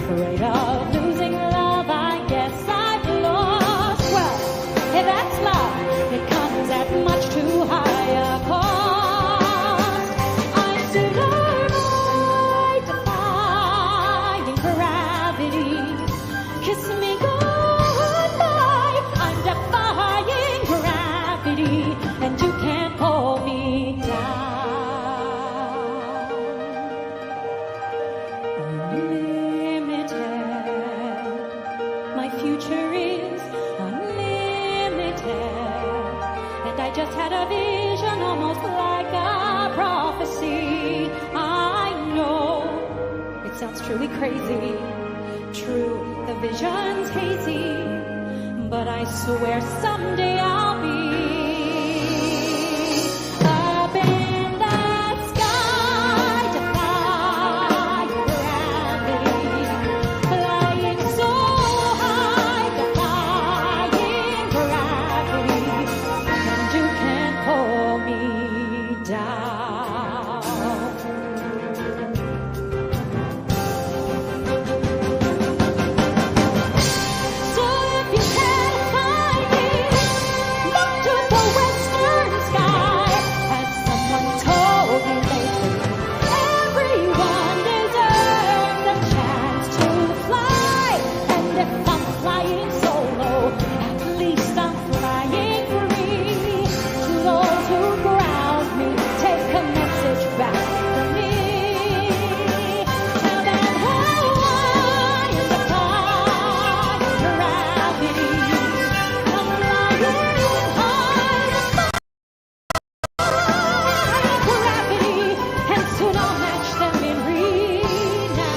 Afraid of losing love, I guess I've lost. Well, if that's love, it comes at much too high a cost. I'm still defying gravity. Kiss me goodbye. I'm defying gravity, and you can't hold me down. Unlimited, my future is unlimited, and I just had a vision almost like a prophecy. I know it sounds truly crazy, true, the vision's hazy, but I swear someday I'll be up in the sky, defying gravity, flying so high, defying gravity, and you can't pull me down. So if you can't find me, look to the western sky. As someone told me lately, everyone deserves a chance to fly. And if I'm flying solo, at least I'm flying free. To those who ground me, take a message back from me. Tell them how I am defying gravity. I'm flying high, defying gravity, and soon I'll match them in renown.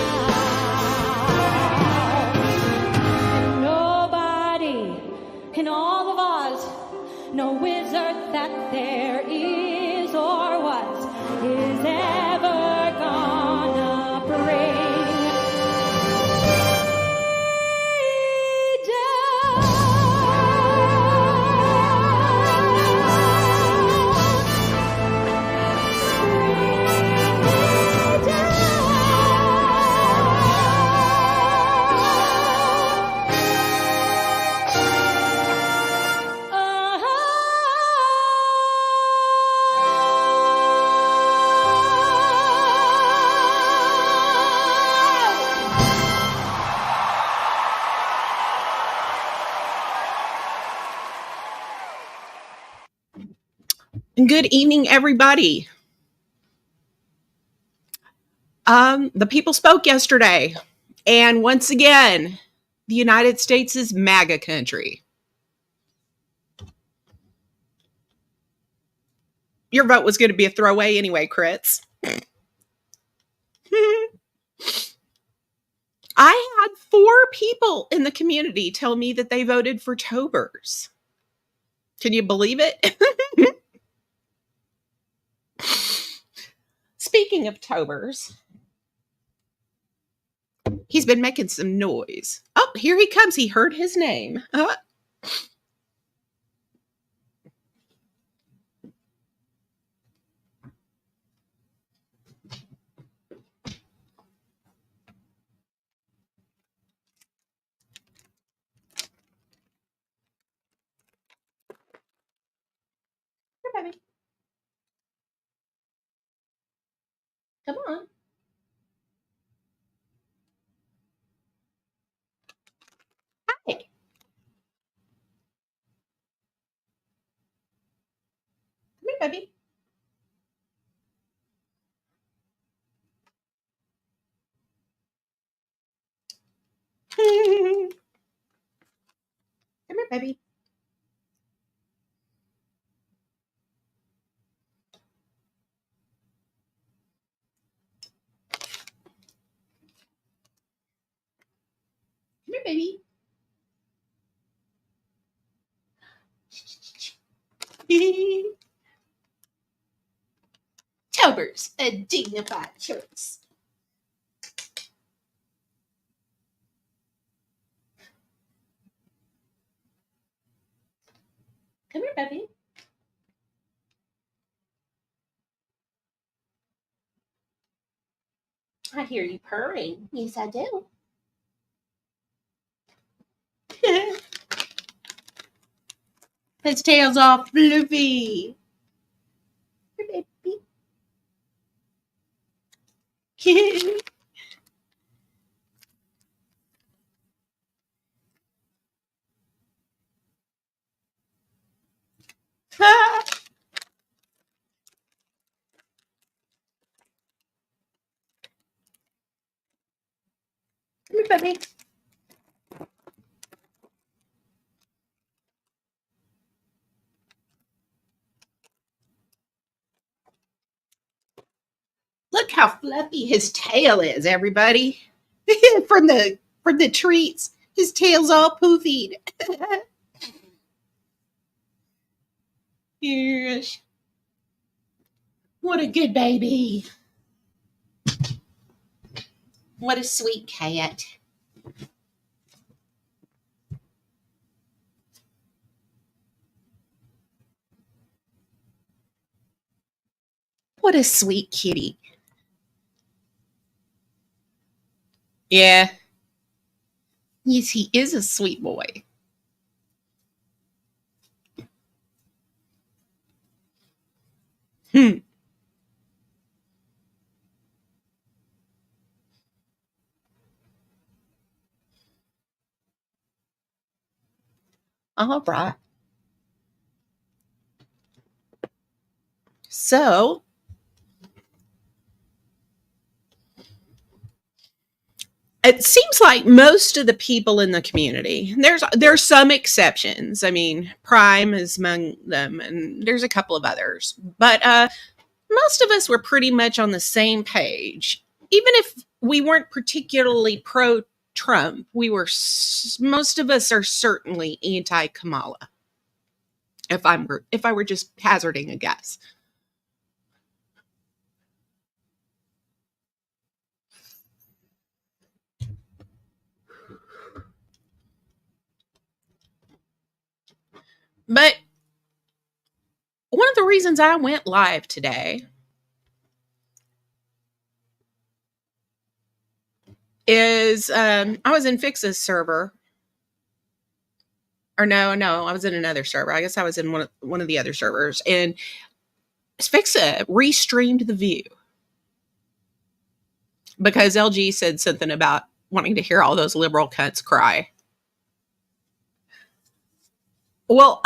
And nobody in all of Oz, no wizard that there is or was, is ever gonna bring me down. Good evening, everybody. The people spoke yesterday, and once again, the United States is MAGA country. Your vote was going to be a throwaway anyway, Crits. I had 4 people in the community tell me that they voted for Tobers. Can you believe it? Speaking of Tobers, he's been making some noise. Oh, here he comes. He heard his name. Here, baby. Come on. Hi. Come here, baby. Come here, baby. Come here, baby. Tobers, a dignified choice. Come here, baby. I hear you purring. Yes, I do. His tail's all fluffy. Come here, baby. Look how fluffy his tail is, everybody. from the treats. His tail's all poofied. Yes. What a good baby. What a sweet cat. What a sweet kitty. Yeah. Yes, he is a sweet boy. Hmm. All right. So, it seems like most of the people in the community, there's some exceptions. I mean, Prime is among them, and there's a couple of others. But most of us were pretty much on the same page. Even if we weren't particularly pro Trump, most of us are certainly anti Kamala. If I were just hazarding a guess. But one of the reasons I went live today is I was in Fix's server. Or no, I was in another server. I guess I was in one of the other servers, and Fixa restreamed The View because LG said something about wanting to hear all those liberal cunts cry. Well,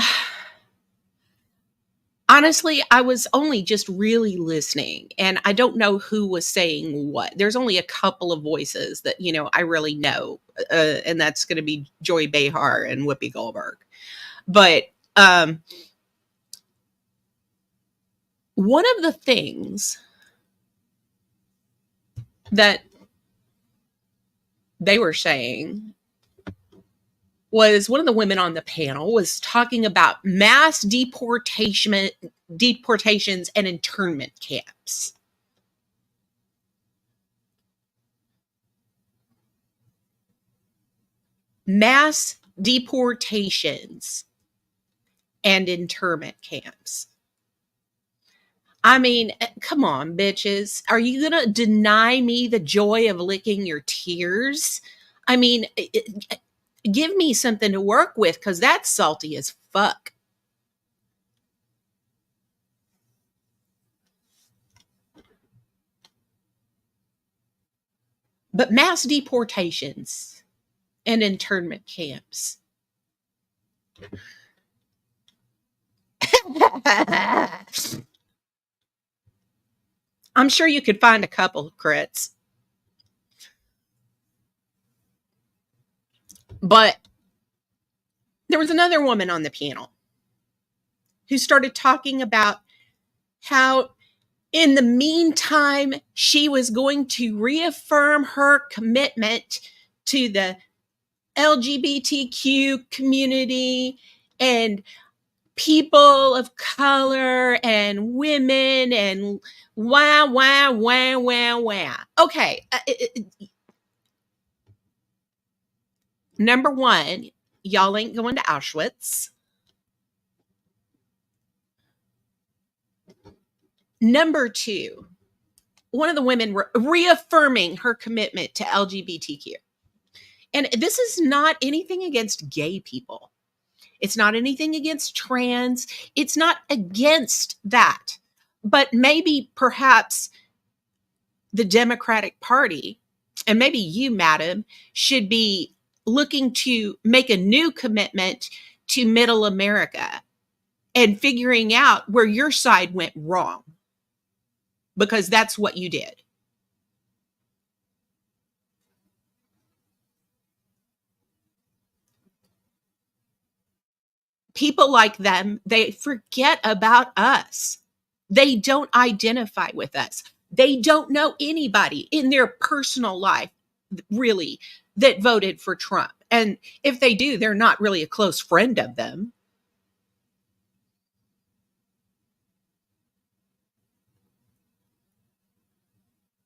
honestly, I was only just really listening, and I don't know who was saying what. There's only a couple of voices that, I really know, and that's going to be Joy Behar and Whoopi Goldberg. But one of the things that they were saying was one of the women on the panel was talking about mass deportations and internment camps. Mass deportations and internment camps. I mean, come on, bitches. Are you going to deny me the joy of licking your tears? I mean, give me something to work with, because that's salty as fuck. But mass deportations and internment camps. I'm sure you could find a couple of crits. But there was another woman on the panel who started talking about how, in the meantime, she was going to reaffirm her commitment to the LGBTQ community and people of color and women and wah. Okay. Number one, y'all ain't going to Auschwitz. Number two, one of the women reaffirming her commitment to LGBTQ And this is not anything against gay people. It's not anything against trans. It's not against that. But maybe perhaps the Democratic Party, and maybe you, madam, should be looking to make a new commitment to middle America and figuring out where your side went wrong, because that's what you did. People like them, they forget about us. They don't identify with us. They don't know anybody in their personal life, really, that voted for Trump. And if they do, they're not really a close friend of them.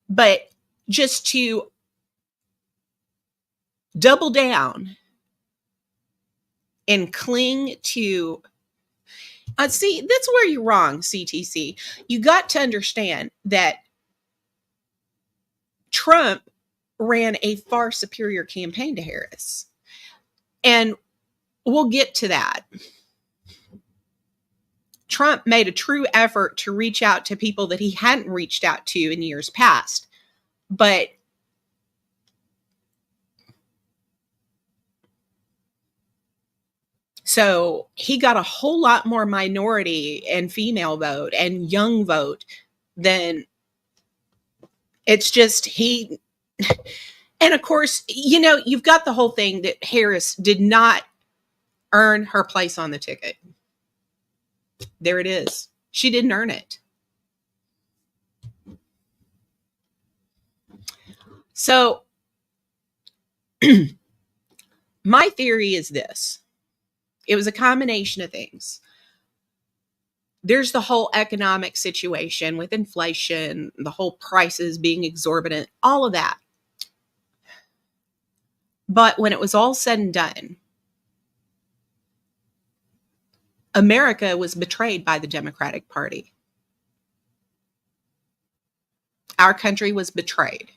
But just to double down and cling to, see, that's where you're wrong, CTC. You got to understand that Trump ran a far superior campaign to Harris. And we'll get to that. Trump made a true effort to reach out to people that he hadn't reached out to in years past. But so he got a whole lot more minority and female vote and young vote than, it's just he. And of course, you know, you've got the whole thing that Harris did not earn her place on the ticket. There it is. She didn't earn it. So my theory is this. It was a combination of things. There's the whole economic situation with inflation, the whole prices being exorbitant, all of that. But when it was all said and done, America was betrayed by the Democratic Party. Our country was betrayed.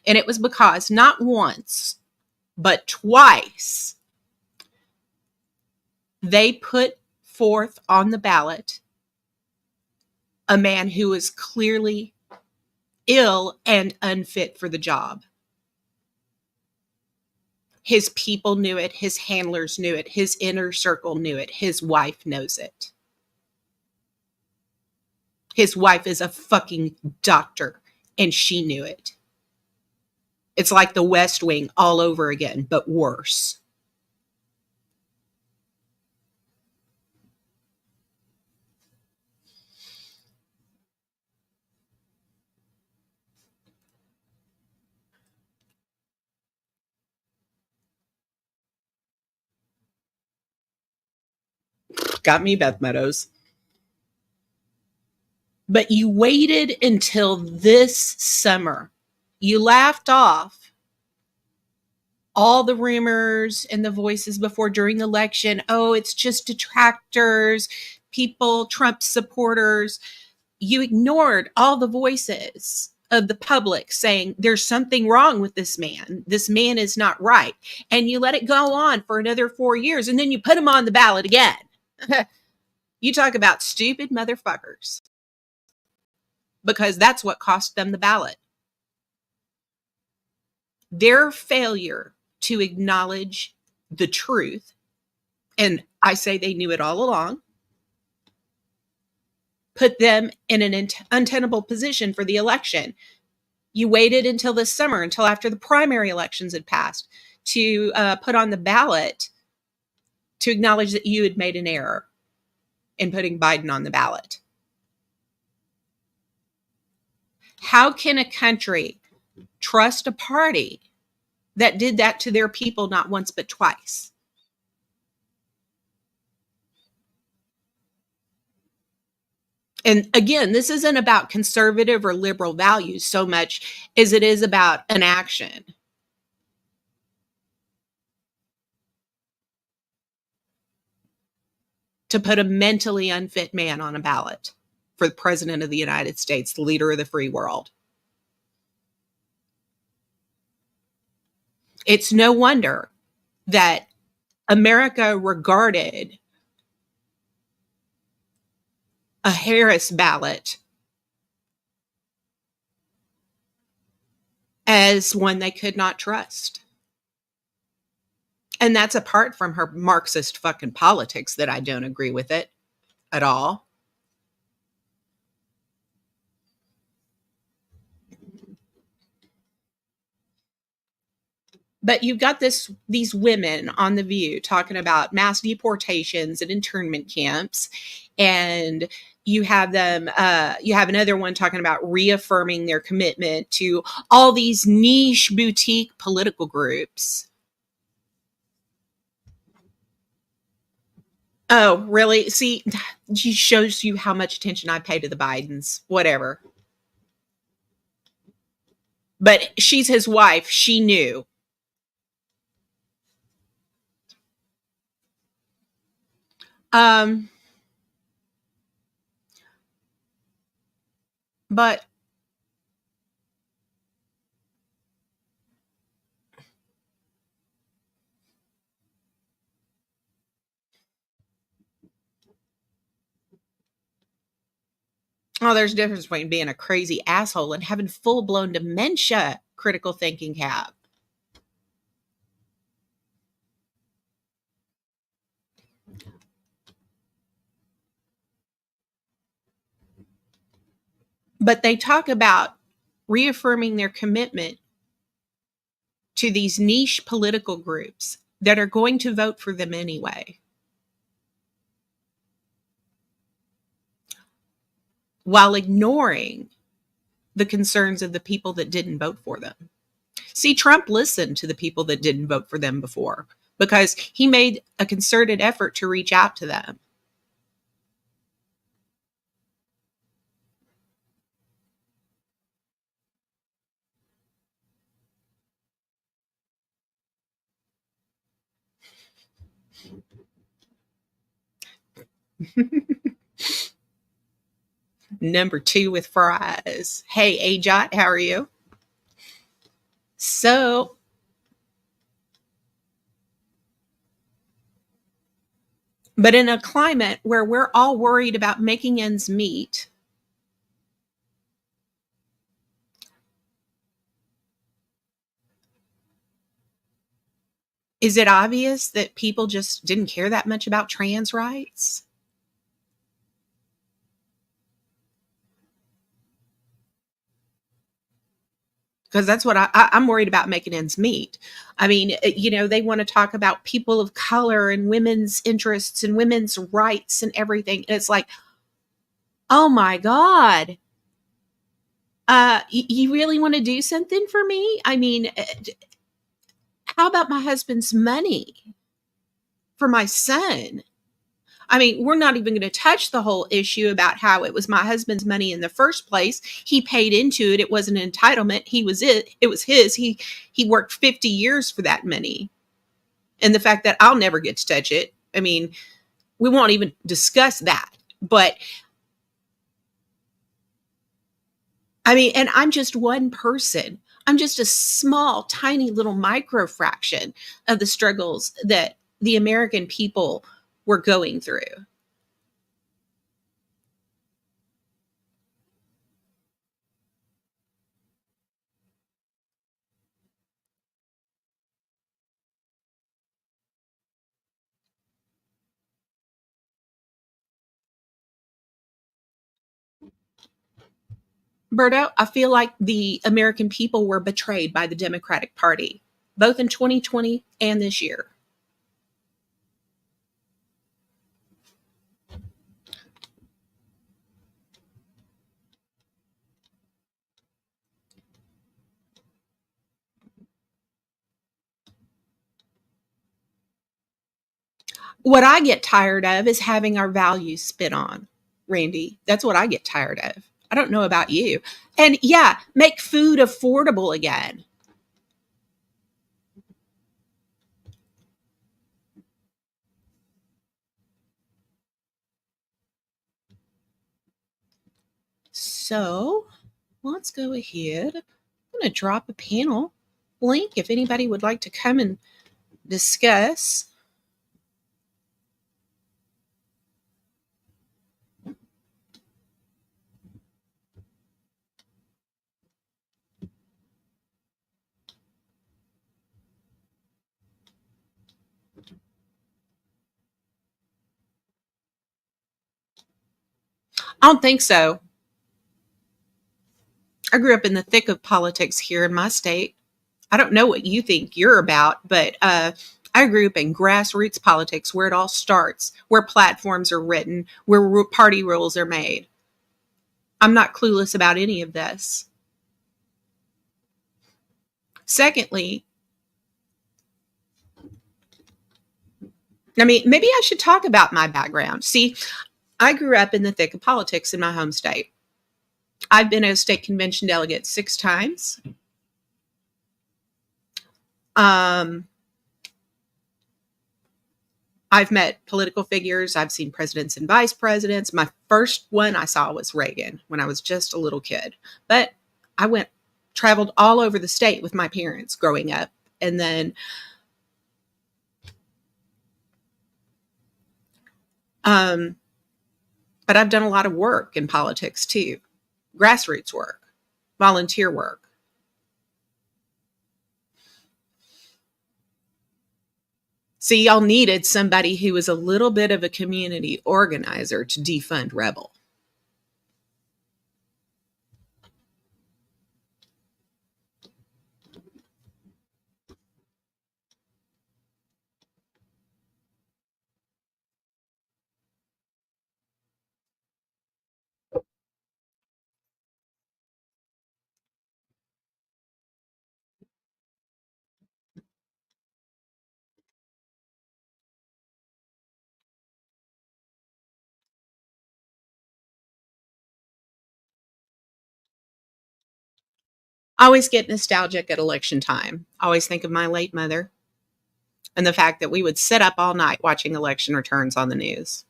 And it was because not once, but twice, they put forth on the ballot a man who was clearly ill and unfit for the job. His people knew it. His handlers knew it. His inner circle knew it. His wife knows it. His wife is a fucking doctor, and she knew it. It's like the West Wing all over again, but worse. Got me, Beth Meadows. But you waited until this summer. You laughed off all the rumors and the voices before during the election. Oh, it's just detractors, people, Trump supporters. You ignored all the voices of the public saying there's something wrong with this man. This man is not right. And you let it go on for another 4 years, and then you put him on the ballot again. You talk about stupid motherfuckers. Because that's what cost them the ballot. Their failure to acknowledge the truth, and I say they knew it all along, put them in an untenable position for the election. You waited until this summer, until after the primary elections had passed, to put on the ballot to acknowledge that you had made an error in putting Biden on the ballot. How can a country trust a party that did that to their people not once but twice? And again, this isn't about conservative or liberal values so much as it is about an action. To put a mentally unfit man on a ballot for the president of the United States, the leader of the free world. It's no wonder that America regarded a Harris ballot as one they could not trust. And that's apart from her Marxist fucking politics that I don't agree with it at all. But you've got these women on the View talking about mass deportations and internment camps, and you have them. You have another one talking about reaffirming their commitment to all these niche boutique political groups. Oh, really? See, she shows you how much attention I pay to the Bidens. Whatever. But she's his wife. She knew. Um, but oh, there's a difference between being a crazy asshole and having full blown dementia. Critical thinking cap. But they talk about reaffirming their commitment to these niche political groups that are going to vote for them anyway, while ignoring the concerns of the people that didn't vote for them. See, Trump listened to the people that didn't vote for them before because he made a concerted effort to reach out to them. Number two with fries. Hey, Ajot, how are you? So, but in a climate where we're all worried about making ends meet, is it obvious that people just didn't care that much about trans rights? Because that's what I'm worried about, making ends meet. I mean, they want to talk about people of color and women's interests and women's rights and everything. And it's like, oh my God, you really want to do something for me? I mean, how about my husband's money for my son? I mean, we're not even going to touch the whole issue about how it was my husband's money in the first place. He paid into it. It wasn't an entitlement. It was his. He worked 50 years for that money. And the fact that I'll never get to touch it. I mean, we won't even discuss that. But I mean, and I'm just one person. I'm just a small, tiny little micro fraction of the struggles that the American people were going through. Berto, I feel like the American people were betrayed by the Democratic Party, both in 2020 and this year. What I get tired of is having our values spit on, Randy. That's what I get tired of. I don't know about you. And yeah, make food affordable again. So let's go ahead. I'm going to drop a panel link if anybody would like to come and discuss. I don't think so. I grew up in the thick of politics here in my state. I don't know what you think you're about, but I grew up in grassroots politics where it all starts, where platforms are written, where party rules are made. I'm not clueless about any of this. Secondly, I mean, maybe I should talk about my background. See, I grew up in the thick of politics in my home state. I've been a state convention delegate 6 times. Um, I've met political figures. I've seen presidents and vice presidents. My first one I saw was Reagan when I was just a little kid. But I traveled all over the state with my parents growing up. And then, um, but I've done a lot of work in politics too, grassroots work, volunteer work. See, y'all needed somebody who was a little bit of a community organizer to defund Rebel. I always get nostalgic at election time. I always think of my late mother and the fact that we would sit up all night watching election returns on the news.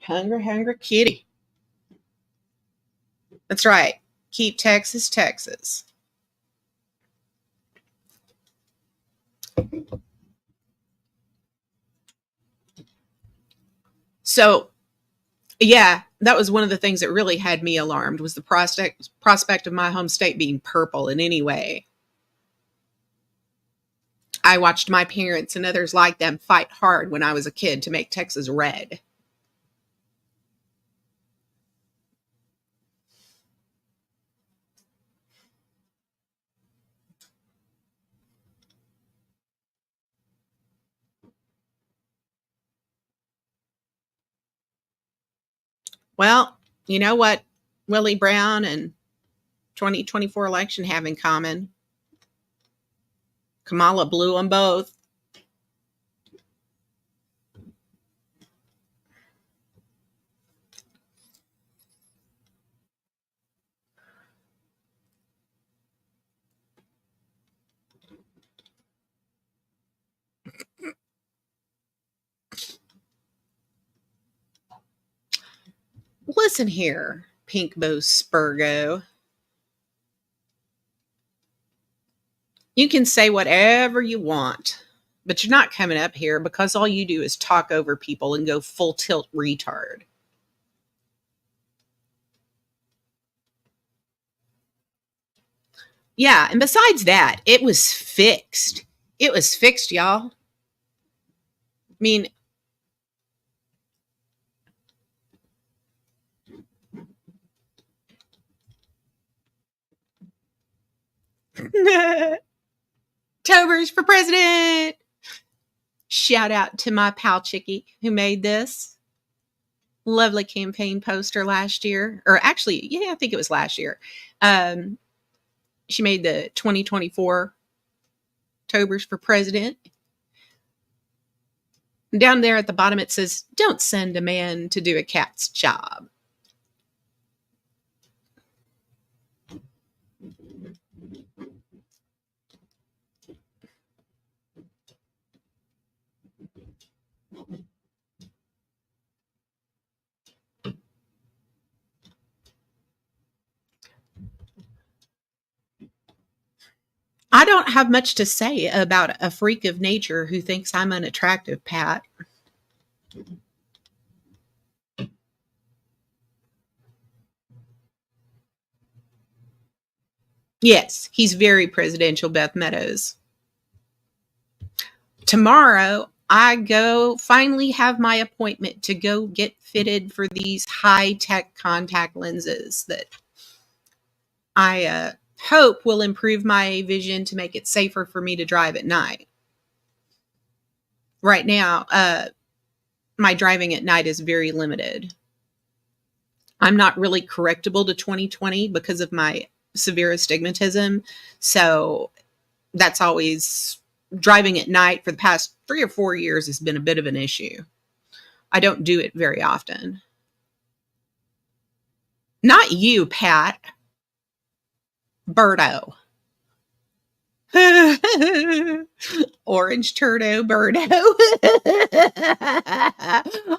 Hungry, hungry kitty. That's right. Keep Texas, Texas. So, yeah, that was one of the things that really had me alarmed was the prospect of my home state being purple in any way. I watched my parents and others like them fight hard when I was a kid to make Texas red. Well, you know what Willie Brown and 2024 election have in common? Kamala blew them both. Listen here, Pink Bo Spurgo. You can say whatever you want, but you're not coming up here because all you do is talk over people and go full tilt retard. Yeah, and besides that, it was fixed. It was fixed, y'all. I mean, Tobers for president. Shout out to my pal Chicky who made this. lovely campaign poster last year, or actually, yeah, I think it was last year. Um, she made the 2024 Tobers for president. Down there at the bottom, it says, "Don't send a man to do a cat's job." I don't have much to say about a freak of nature who thinks I'm unattractive, Pat. Yes, he's very presidential, Beth Meadows. Tomorrow, I go finally have my appointment to go get fitted for these high tech contact lenses that I hope will improve my vision to make it safer for me to drive at night. Right now, my driving at night is very limited. I'm not really correctable to 2020 because of my severe astigmatism. So that's always driving at night for the past 3 or 4 years has been a bit of an issue. I don't do it very often. Not you, Pat. Birdo. Orange Turdo Birdo.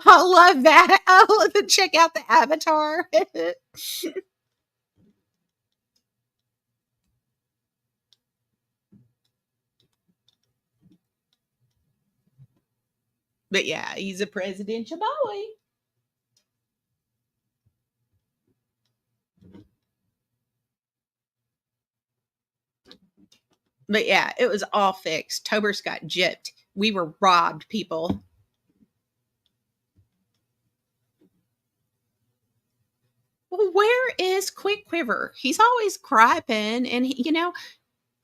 I love that. I love to check out the avatar. But yeah, he's a presidential boy. But yeah, it was all fixed. Tobers got gypped. We were robbed, people. Well, where is Quick Quiver? He's always griping, and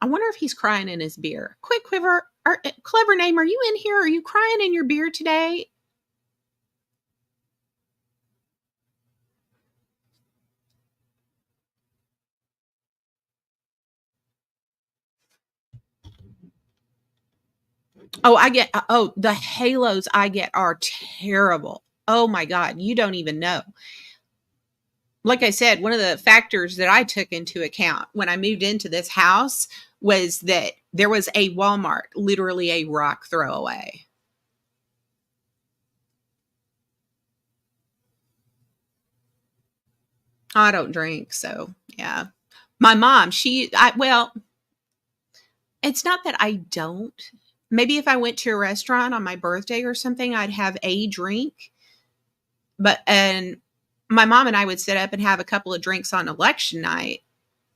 I wonder if he's crying in his beer. Quick Quiver, clever name. Are you in here? Are you crying in your beer today? Oh, I get. Oh, the halos I get are terrible. Oh my god, you don't even know. Like I said, one of the factors that I took into account when I moved into this house was that there was a Walmart literally a rock throw away. I don't drink, so yeah. My mom, well, it's not that I don't. Maybe if I went to a restaurant on my birthday or something, I'd have a drink. And my mom and I would sit up and have a couple of drinks on election night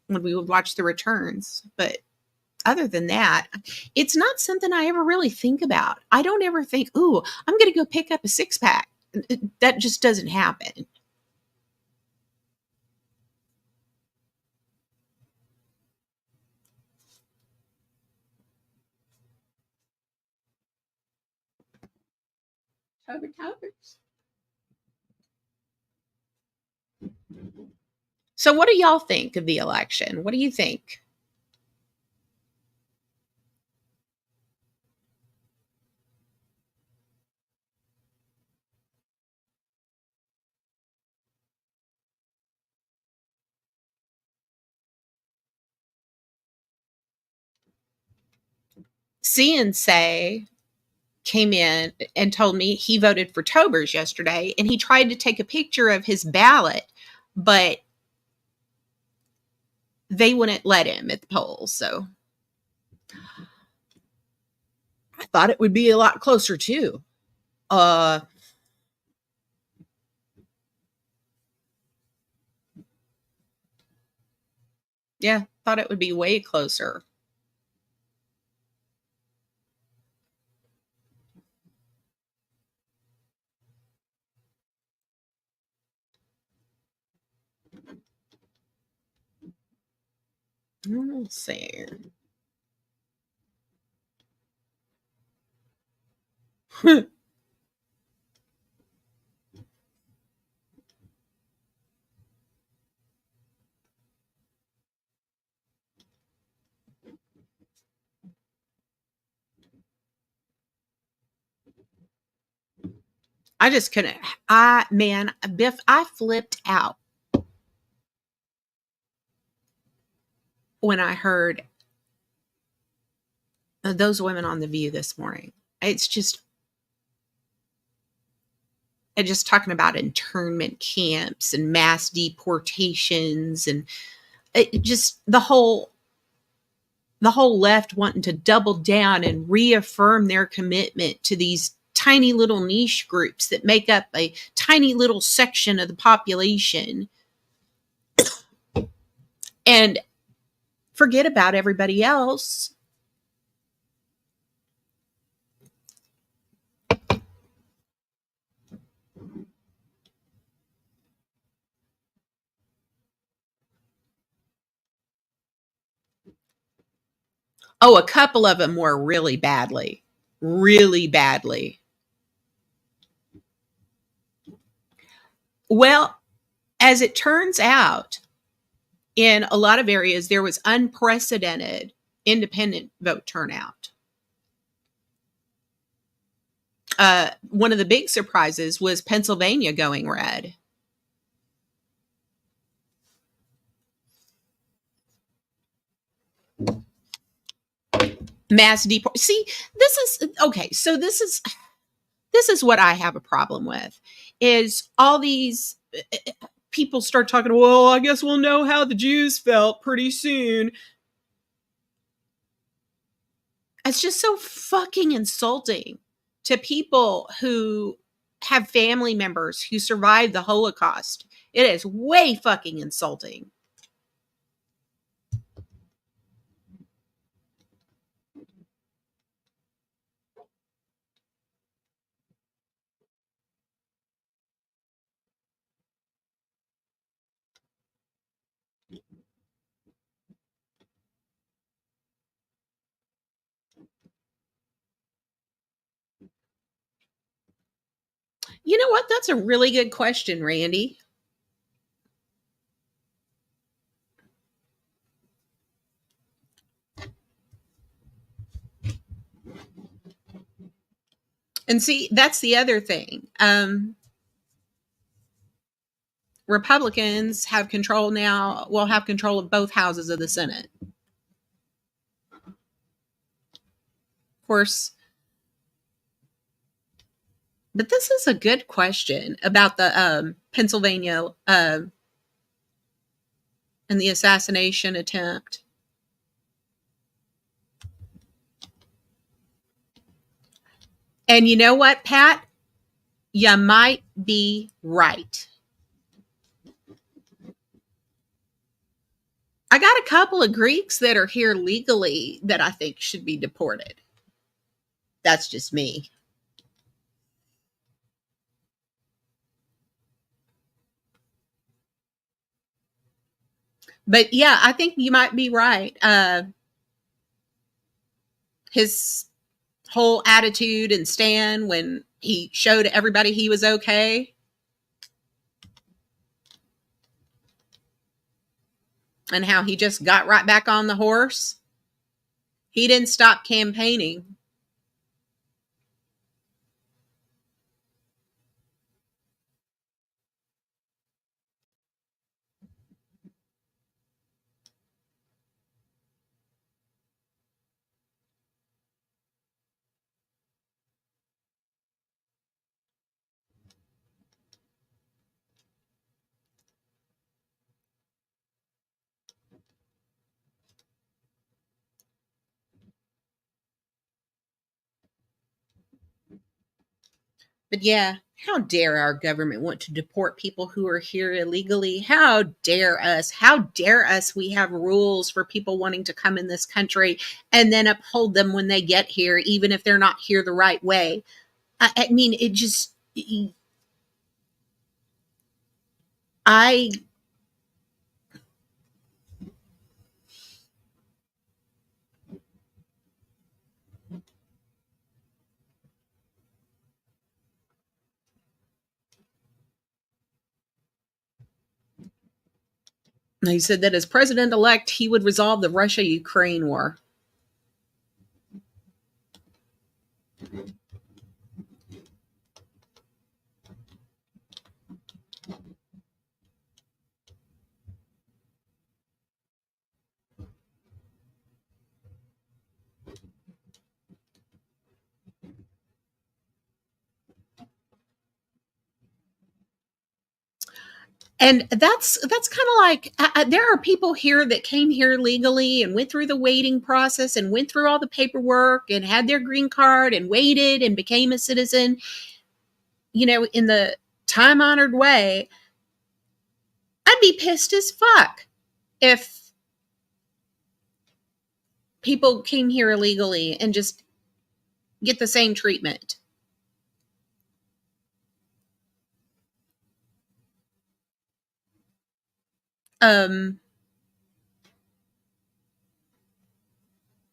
when we would watch the returns. But other than that, it's not something I ever really think about. I don't ever think, "Ooh, I'm going to go pick up a six pack." That just doesn't happen. So, what do y'all think of the election? What do you think? CNC came in and told me he voted for Tobers yesterday, and he tried to take a picture of his ballot, but they wouldn't let him at the polls. So I thought it would be a lot closer too. Uh, yeah, thought it would be way closer. Let's see. I just couldn't. Man, Biff, I flipped out when I heard those women on The View this morning. It's just talking about internment camps and mass deportations, and it just the whole left wanting to double down and reaffirm their commitment to these tiny little niche groups that make up a tiny little section of the population and forget about everybody else. Oh, a couple of them were really badly, really badly. Well, as it turns out, in a lot of areas, there was unprecedented independent vote turnout. One of the big surprises was Pennsylvania going red. Mass deport. See, this is okay. So this is what I have a problem with is all these people start talking, well, I guess we'll know how the Jews felt pretty soon. It's just so fucking insulting to people who have family members who survived the Holocaust. It is way fucking insulting. You know what? That's a really good question, Randy. And see, that's the other thing. Republicans have control now, will have control of both houses of the Senate. Of course, but this is a good question about the Pennsylvania and the assassination attempt. And you know what, Pat? You might be right. I got a couple of Greeks that are here legally that I think should be deported. That's just me. But yeah, I think you might be right. His whole attitude and stand when he showed everybody he was okay. And how he just got right back on the horse. He didn't stop campaigning. But yeah, how dare our government want to deport people who are here illegally? How dare us? How dare us? We have rules for people wanting to come in this country and then uphold them when they get here, even if they're not here the right way. I mean, it just, I, he said that as president elect, he would resolve the Russia Ukraine war. And that's kind of like there are people here that came here legally and went through the waiting process and went through all the paperwork and had their green card and waited and became a citizen, in the time honored way. I'd be pissed as fuck if people came here illegally and just get the same treatment.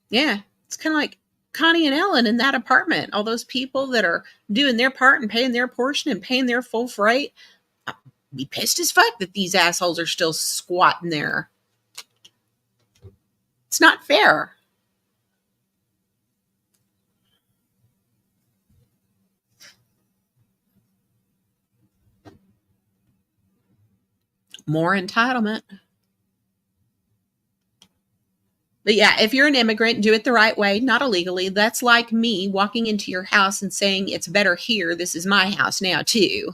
Yeah, it's kind of like Connie and Ellen in that apartment. All those people that are doing their part and paying their portion and paying their full freight. I'd be pissed as fuck that these assholes are still squatting there. It's not fair. More entitlement. But yeah, if you're an immigrant, do it the right way, not illegally. That's like me walking into your house and saying, it's better here. This is my house now, too.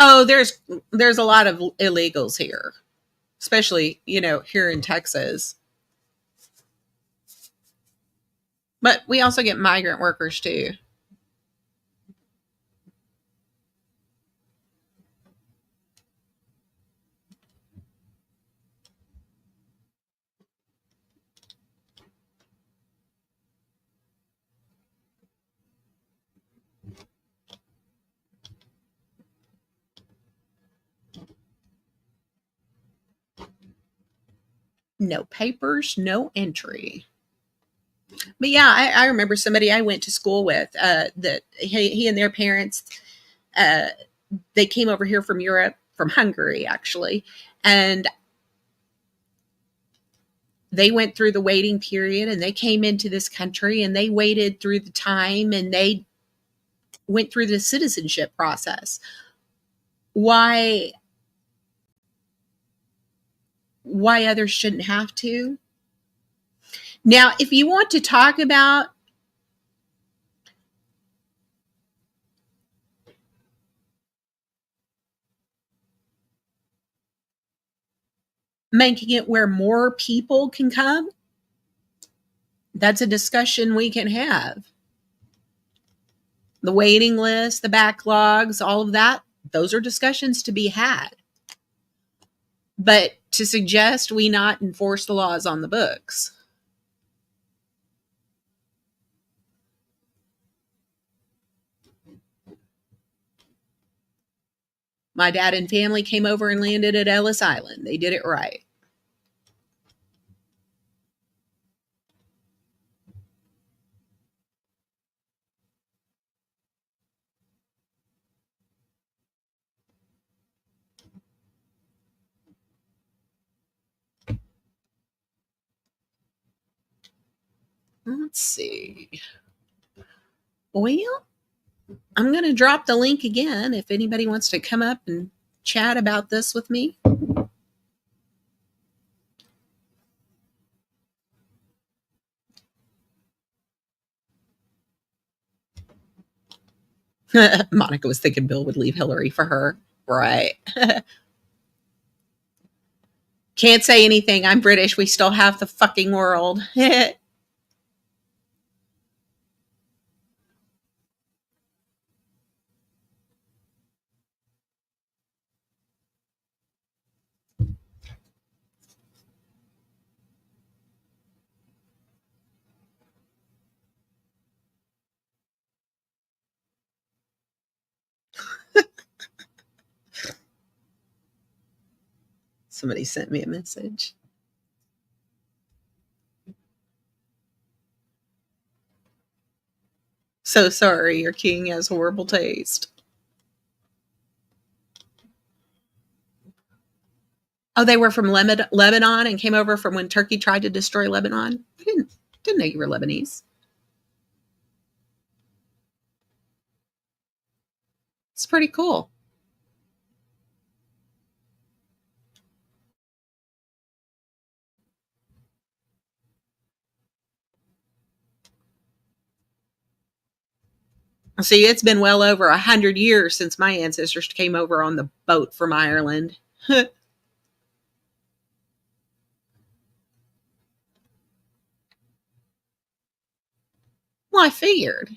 Oh, there's a lot of illegals here, especially, here in Texas. But we also get migrant workers too. No papers, no entry. But yeah, I remember somebody I went to school with that he and their parents, uh, they came over here from Europe, from Hungary actually, and they went through the waiting period and they came into this country and they waited through the time and they went through the citizenship process. Why others shouldn't have to? Now, if you want to talk about making it where more people can come, that's a discussion we can have. The waiting list, the backlogs, all of that, those are discussions to be had. But to suggest we not enforce the laws on the books. My dad and family came over and landed at Ellis Island. They did it right. Let's see. Well, I'm going to drop the link again if anybody wants to come up and chat about this with me. Monica was thinking Bill would leave Hillary for her. Right. Can't say anything. I'm British. We still have the fucking world. Somebody sent me a message. So sorry, your king has horrible taste. Oh, they were from Lebanon and came over from when Turkey tried to destroy Lebanon? I didn't know you were Lebanese. It's pretty cool. See, it's been well over 100 years since my ancestors came over on the boat from Ireland. Well, I figured.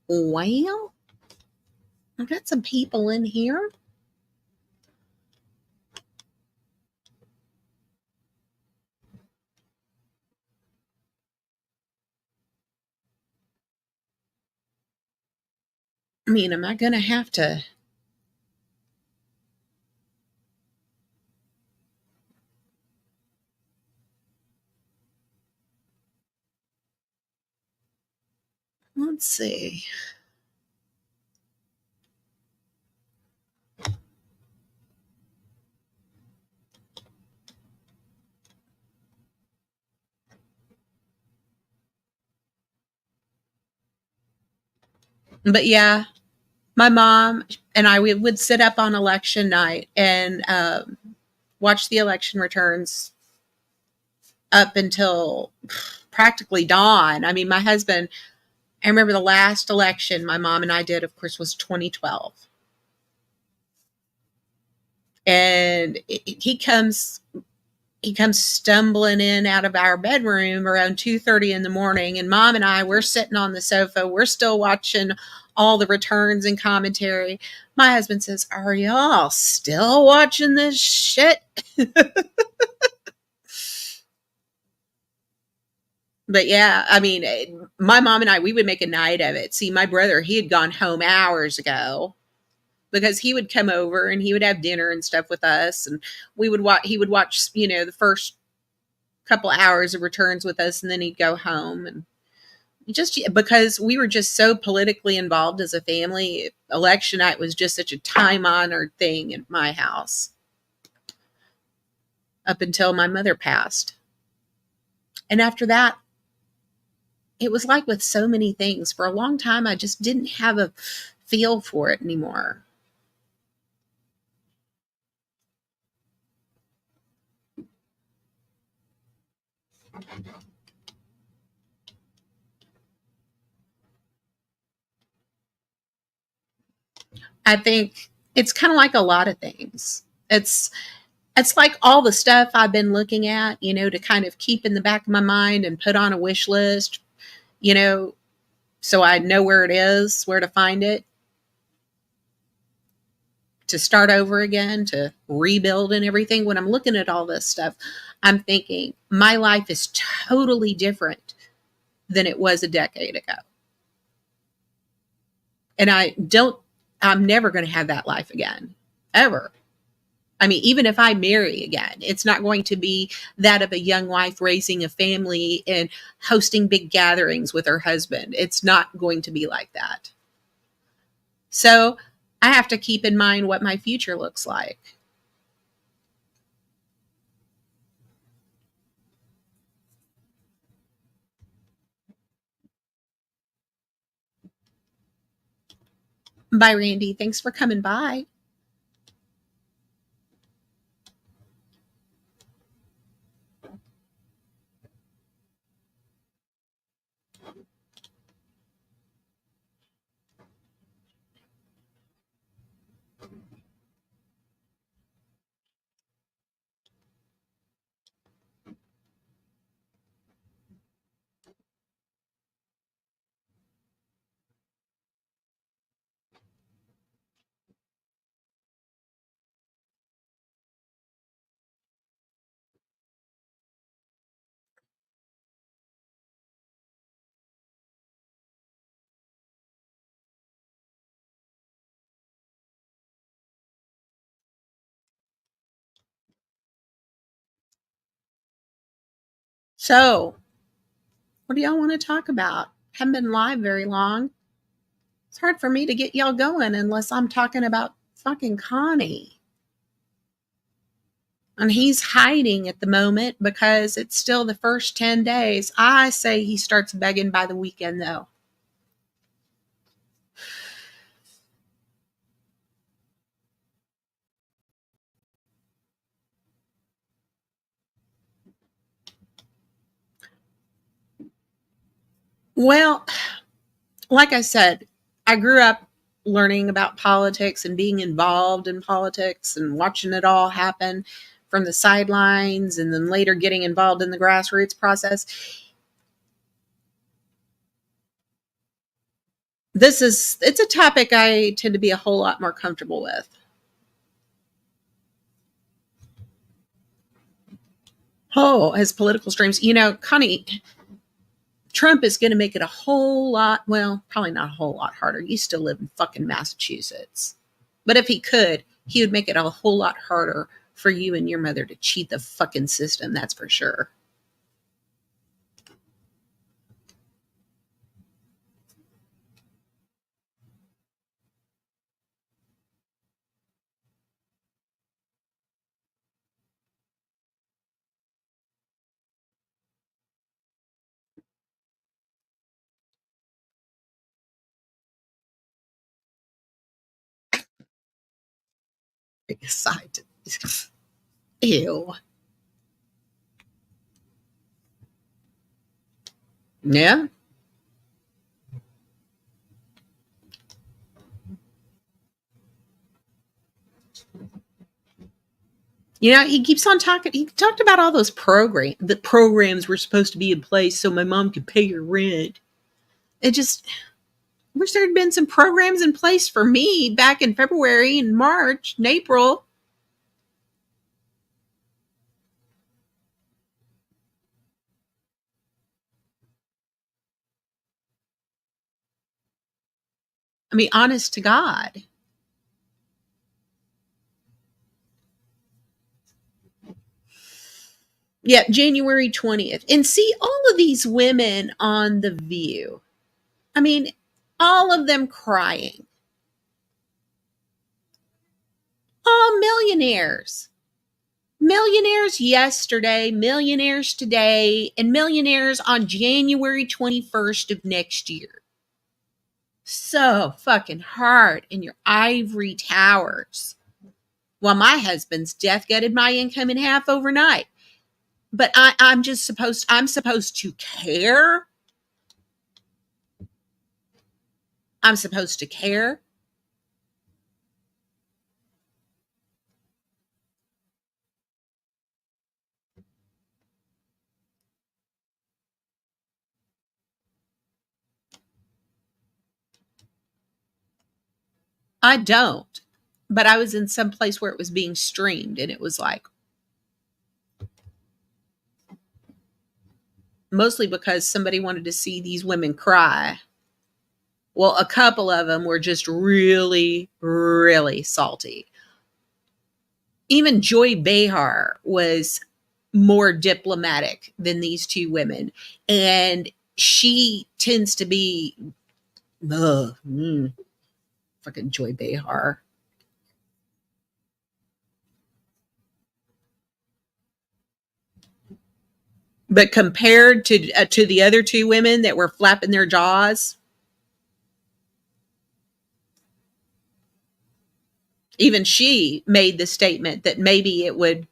Well, I've got some people in here. I mean, am I going to have to? Let's see. But yeah, my mom and I we would sit up on election night and watch the election returns up until practically dawn. I mean, my husband, I remember the last election my mom and I did, of course, was 2012. And he comes stumbling in out of our bedroom around 2:30 in the morning, and mom and I, we're sitting on the sofa, we're still watching all the returns and commentary. My husband says, "Are y'all still watching this shit?" But yeah, I mean, my mom and I, we would make a night of it. See, my brother, he had gone home hours ago because he would come over and he would have dinner and stuff with us, and we would watch. He would watch, the first couple hours of returns with us, and then he'd go home. And just because we were just so politically involved as a family, election night was just such a time honored thing in my house up until my mother passed. And after that, it was like with so many things. For a long time, I just didn't have a feel for it anymore. I think it's kind of like a lot of things. It's like all the stuff I've been looking at, to kind of keep in the back of my mind and put on a wish list, you know, so I know where it is, where to find it, to start over again, to rebuild and everything. When I'm looking at all this stuff, I'm thinking my life is totally different than it was a decade ago. And I'm never going to have that life again, ever. I mean, even if I marry again, it's not going to be that of a young wife raising a family and hosting big gatherings with her husband. It's not going to be like that. So I have to keep in mind what my future looks like. Bye, Randy. Thanks for coming by. So, what do y'all want to talk about? Haven't been live very long. It's hard for me to get y'all going unless I'm talking about fucking Connie. And he's hiding at the moment because it's still the first 10 days. I say he starts begging by the weekend, though. Well, like I said, I grew up learning about politics and being involved in politics and watching it all happen from the sidelines and then later getting involved in the grassroots process. It's a topic I tend to be a whole lot more comfortable with. Oh, as political streams, Connie, Trump is going to make it a whole lot, well, probably not a whole lot harder. You still live in fucking Massachusetts. But if he could, he would make it a whole lot harder for you and your mother to cheat the fucking system. That's for sure. Aside. Ew. Yeah. He keeps on talking. He talked about all those programs were supposed to be in place so my mom could pay her rent. It just wish there had been some programs in place for me back in February and March and April. I mean, honest to God. Yeah, January 20th. And see all of these women on The View. I mean, all of them crying. All millionaires. Millionaires yesterday, millionaires today, and millionaires on January 21st of next year. So fucking hard in your ivory towers. While my husband's death gutted my income in half overnight. But I'm supposed to care. I'm supposed to care. I don't. But I was in some place where it was being streamed and it was like, mostly because somebody wanted to see these women cry. Well, a couple of them were just really, really salty. Even Joy Behar was more diplomatic than these two women. And she tends to be, fucking Joy Behar. But compared to the other two women that were flapping their jaws, even she made the statement that maybe it would,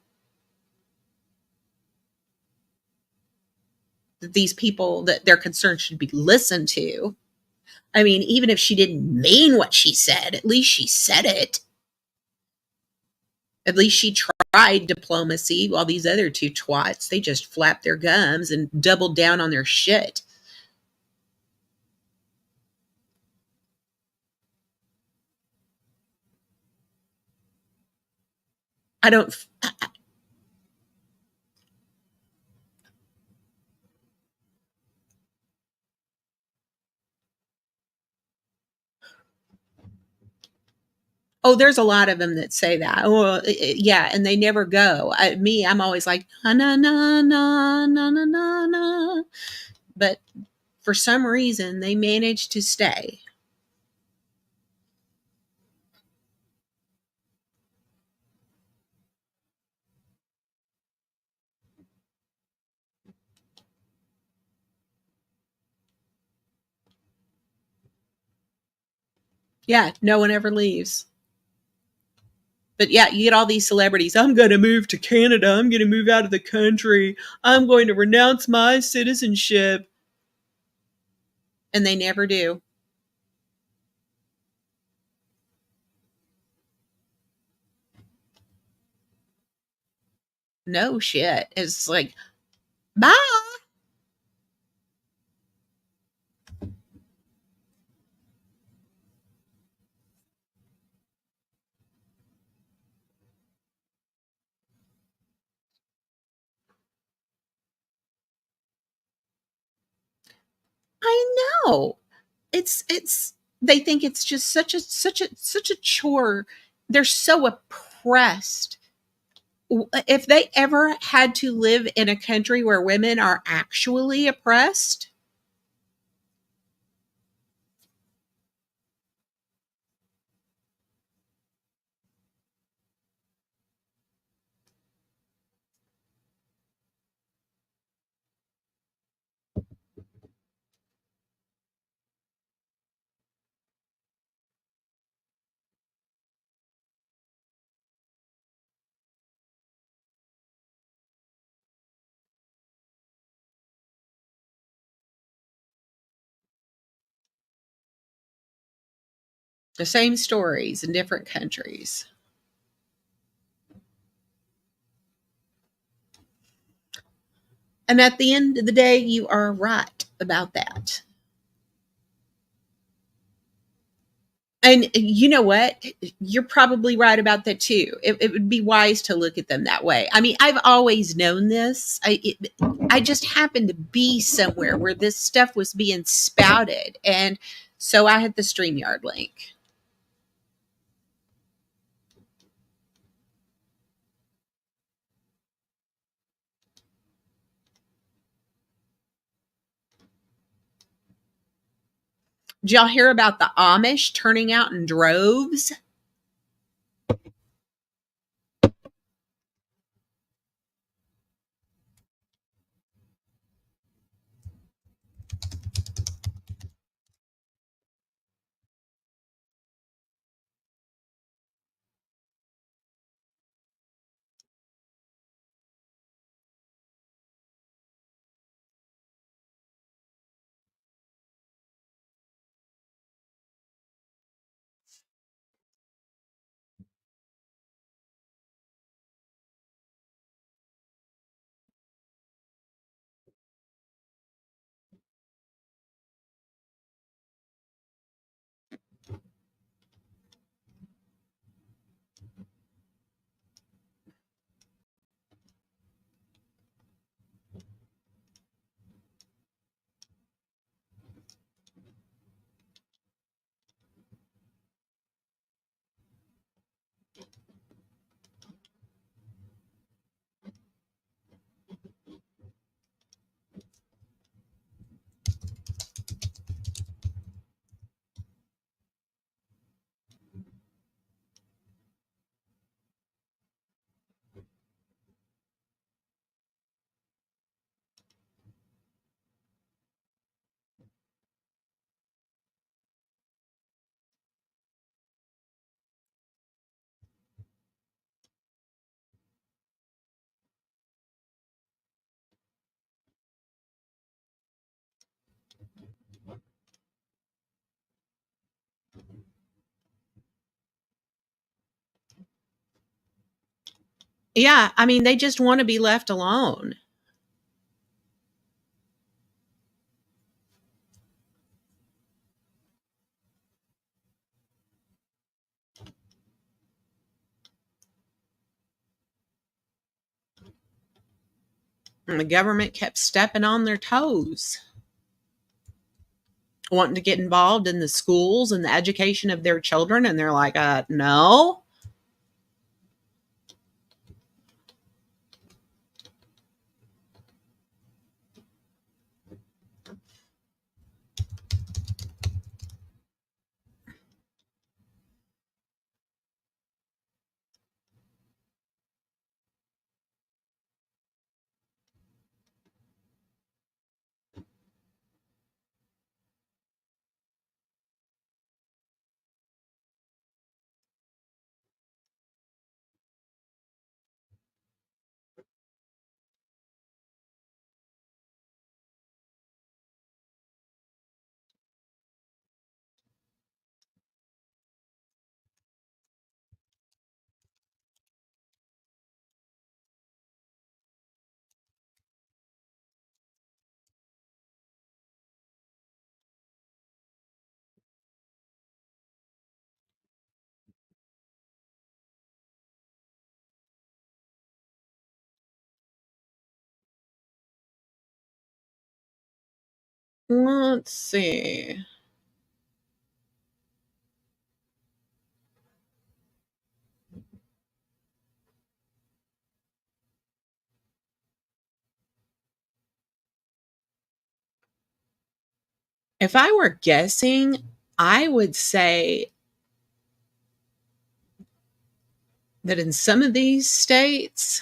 that these people, that their concerns should be listened to. I mean, even if she didn't mean what she said, at least she said it. At least she tried diplomacy, while these other two twats, they just flapped their gums and doubled down on their shit. I don't. Oh, there's a lot of them that say that. Oh, yeah, and they never go. I'm always like, na na na na na na na. But for some reason, they managed to stay. Yeah, no one ever leaves. But yeah, you get all these celebrities. I'm going to move to Canada. I'm going to move out of the country. I'm going to renounce my citizenship. And they never do. No shit. It's like, bye. I know. It's they think it's just such a chore. They're so oppressed. If they ever had to live in a country where women are actually oppressed, the same stories in different countries. And at the end of the day, you are right about that. And you know what? You're probably right about that too. It would be wise to look at them that way. I mean, I've always known this. I just happened to be somewhere where this stuff was being spouted. And so I had the StreamYard link. Did y'all hear about the Amish turning out in droves? Yeah, I mean, they just want to be left alone. And the government kept stepping on their toes, wanting to get involved in the schools and the education of their children. And they're like, no. Let's see. If I were guessing, I would say that in some of these states,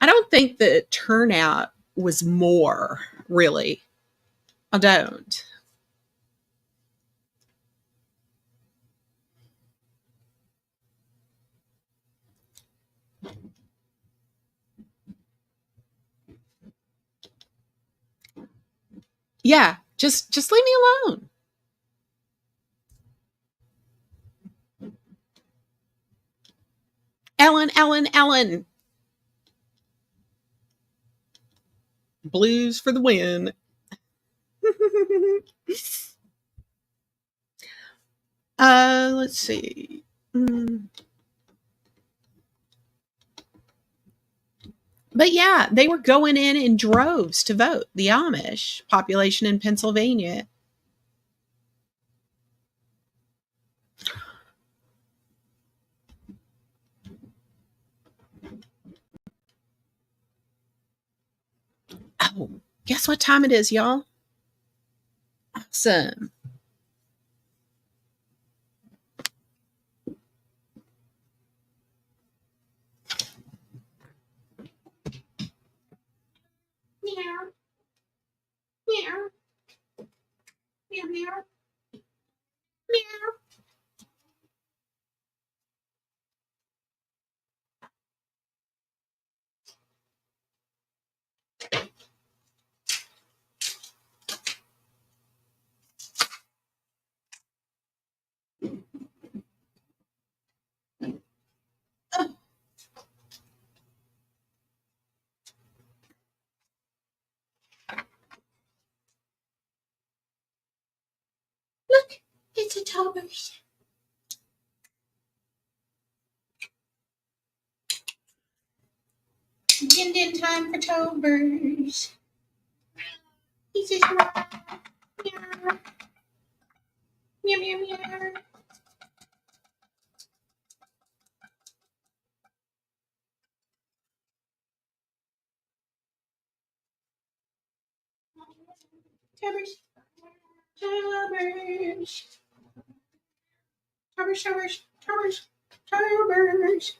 I don't think the turnout was more, really. I don't. Yeah, just leave me alone. Ellen, Ellen, Ellen. Blues for the win. Let's see. Mm. But yeah, they were going in droves to vote. The Amish population in Pennsylvania. Oh, guess what time it is, y'all? Awesome. Meow, meow, meow, meow, meow. Oh, look, it's a Tobers. Indian time for Tobers. He's just meow, meow, meow, meow. Tobers, Tobers, Tobers, Tobers, Tobers, Tobers.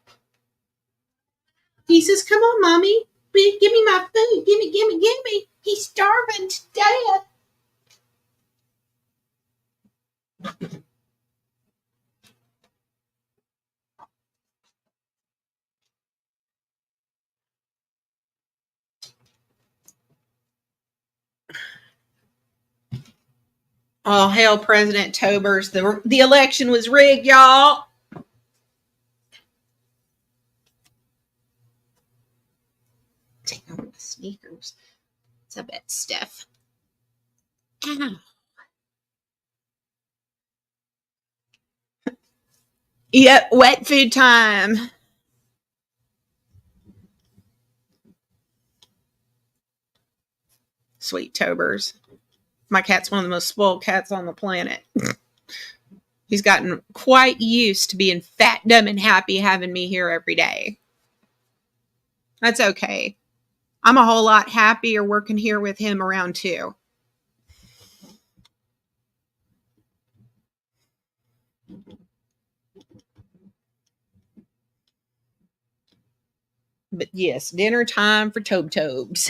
He says, "Come on, mommy, give me my food. Give me, give me, give me. He's starving to death." Oh, hell, President Tobers. The election was rigged, y'all. Take off my sneakers. It's a bit stiff. Ow. Yep, wet food time. Sweet Tobers. My cat's one of the most spoiled cats on the planet. He's gotten quite used to being fat, dumb, and happy having me here every day. That's okay. I'm a whole lot happier working here with him around too. But yes, dinner time for Tobe Tobes.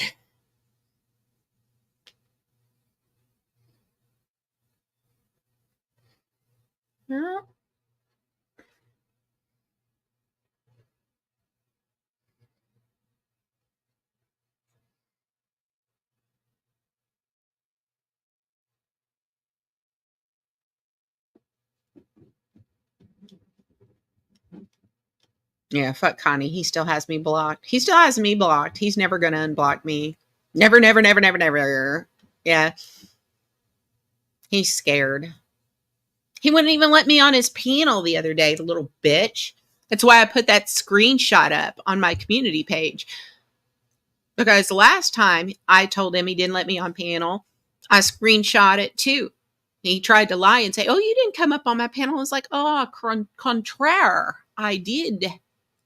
Yeah, fuck Connie. He still has me blocked. He still has me blocked. He's never going to unblock me. Never, never, never, never, never. Yeah, he's scared. He wouldn't even let me on his panel the other day, the little bitch. That's why I put that screenshot up on my community page. Because the last time I told him he didn't let me on panel, I screenshot it too. He tried to lie and say, "Oh, you didn't come up on my panel." I was like, "Oh, contraire, I did.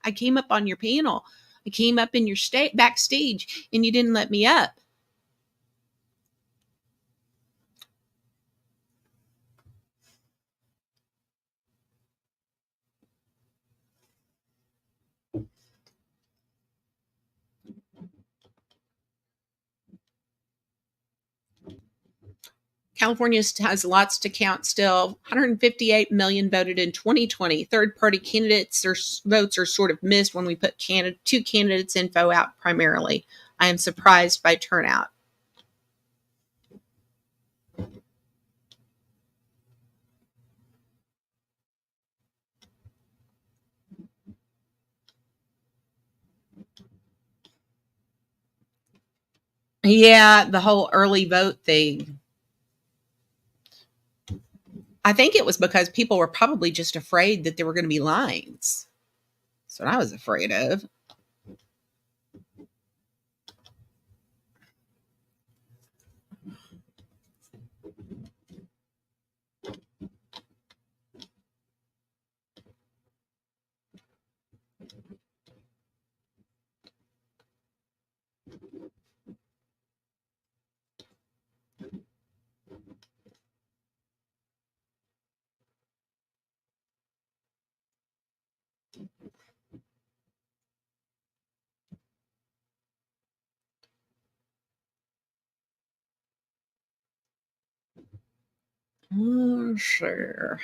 I came up on your panel. I came up in your backstage, and you didn't let me up." California has lots to count still. 158 million voted in 2020. Third party candidates or votes are sort of missed when we put two candidates info out primarily. I am surprised by turnout. Yeah, the whole early vote thing. I think it was because people were probably just afraid that there were going to be lines. That's what I was afraid of. Oh, sure.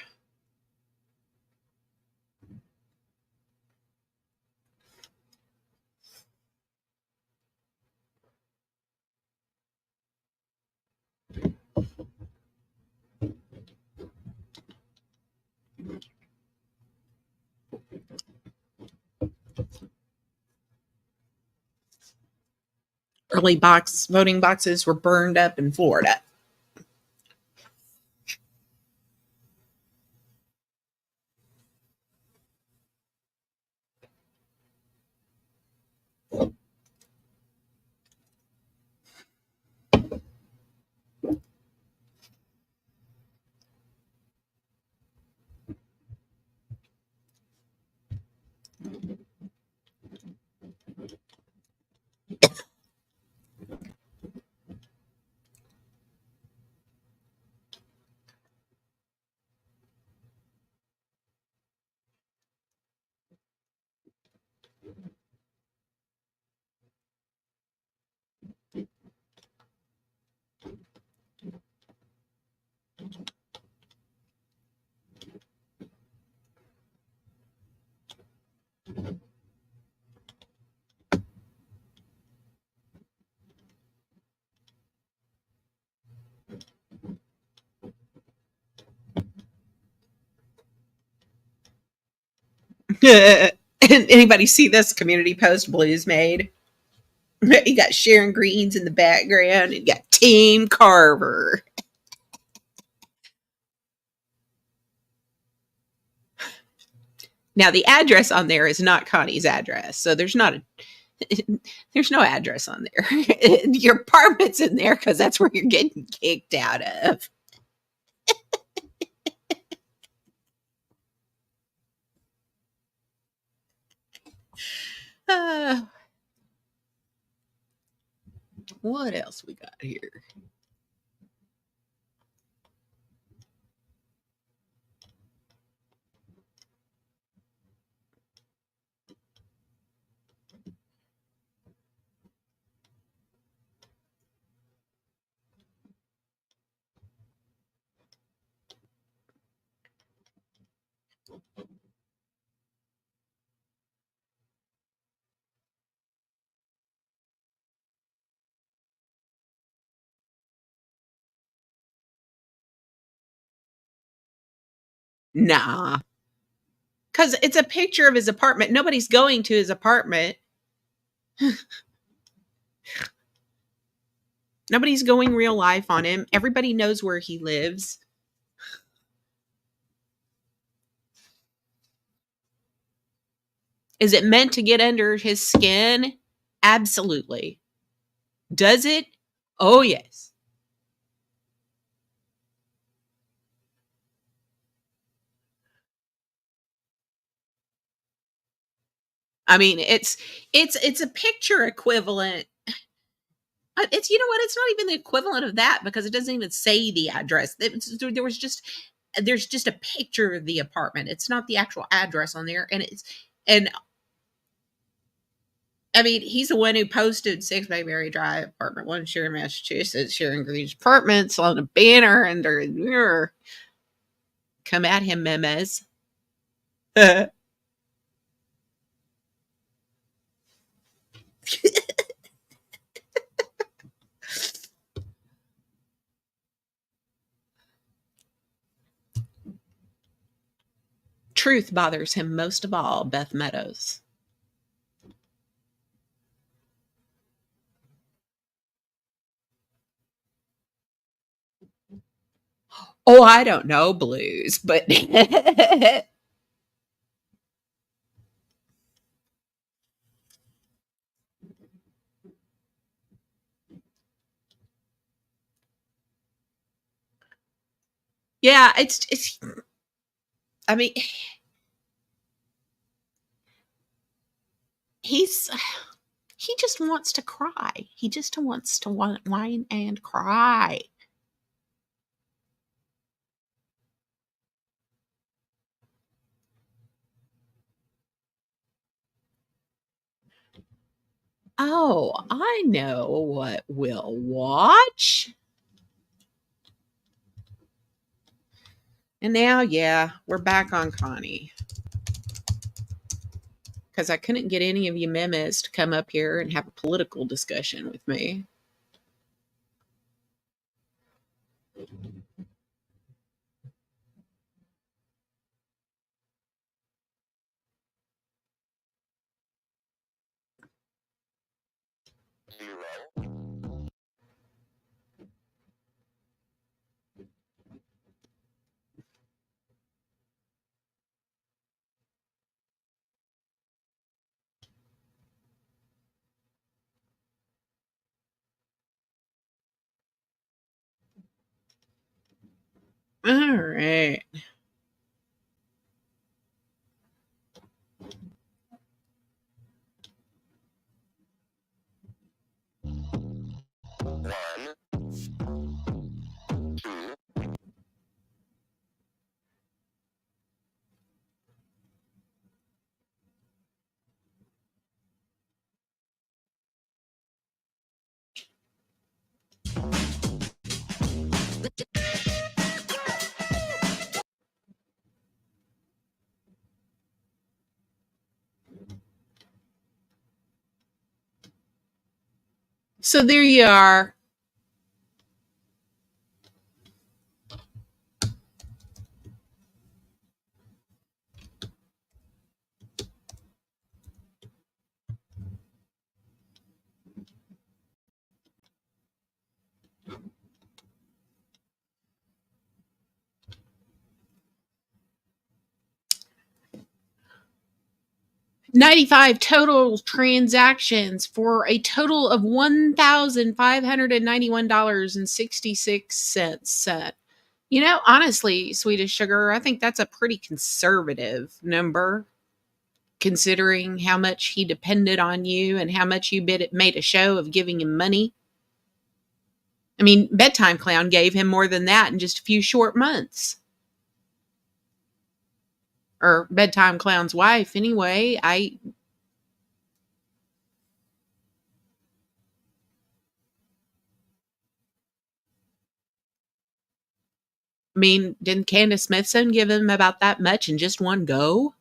Early voting boxes were burned up in Florida. Anybody see this community post Blues made? You got Sharon Greens in the background, and you got Team Carver. Now the address on there is not Connie's address, so there's not a there's no address on there. Your apartment's in there because that's where you're getting kicked out of. Uh, what else we got here? Nah, because it's a picture of his apartment. Nobody's going to his apartment. Nobody's going real life on him. Everybody knows where he lives. Is it meant to get under his skin? Absolutely. Does it? Oh, yes. I mean, it's a picture equivalent. It's, you know what? It's not even the equivalent of that because it doesn't even say the address. There was just there's just a picture of the apartment. It's not the actual address on there, and I mean, he's the one who posted 6 Bayberry Drive, apartment 1, Sharon, Massachusetts, Sharon Green's apartments on a banner under. Come at him, memes. Truth bothers him most of all, Beth Meadows. Oh, I don't know blues, but yeah, it's I mean, he's he just wants to cry. He just wants to whine and cry. Oh, I know what we'll watch. And now, yeah, we're back on Connie because I couldn't get any of you memes to come up here and have a political discussion with me. All right. So there you are. $95 total transactions for a total of $1,591.66. You know, honestly, Swedish Sugar, I think that's a pretty conservative number considering how much he depended on you and how much you made a show of giving him money. I mean, Bedtime Clown gave him more than that in just a few short months. Or Bedtime Clown's wife, anyway. I mean, didn't Candace Smithson give him about that much in just one go?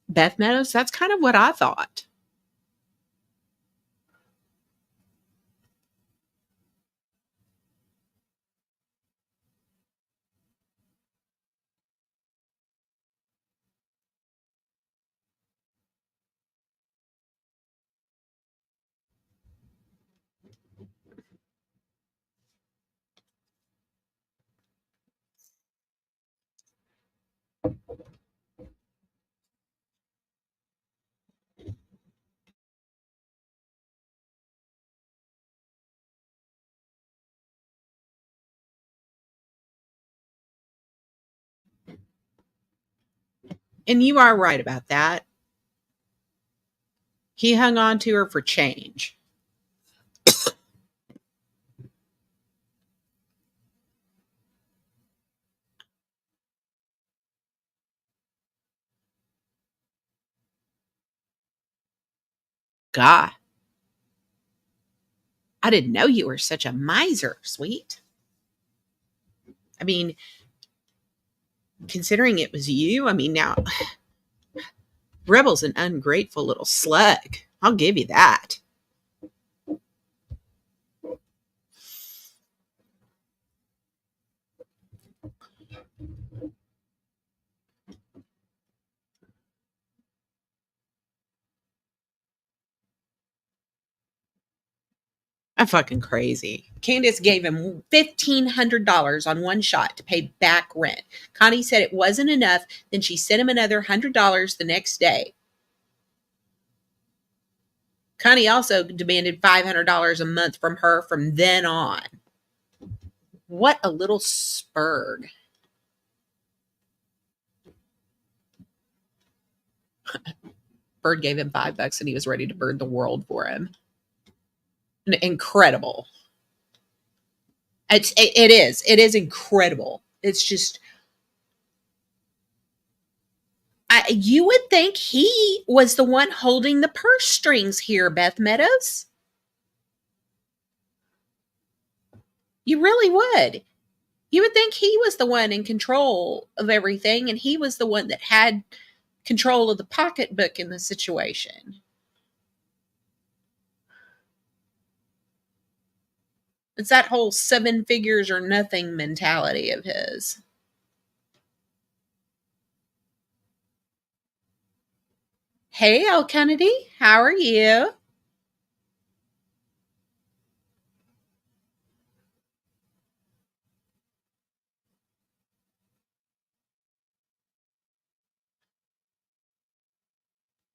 Beth Meadows? That's kind of what I thought. And you are right about that. He hung on to her for change. God, I didn't know you were such a miser, sweet. I mean, considering it was you, I mean, now Rebel's an ungrateful little slug. I'll give you that. I'm fucking crazy. Candace gave him $1,500 on one shot to pay back rent. Connie said it wasn't enough. Then she sent him another $100 the next day. Connie also demanded $500 a month from her from then on. What a little spurg. Bird gave him $5 and he was ready to burn the world for him. Incredible. It is. It is incredible. It's just, you would think he was the one holding the purse strings here, Beth Meadows. You really would. You would think he was the one in control of everything, and he was the one that had control of the pocketbook in the situation. It's that whole 7 figures or nothing mentality of his. Hey, El Kennedy, how are you?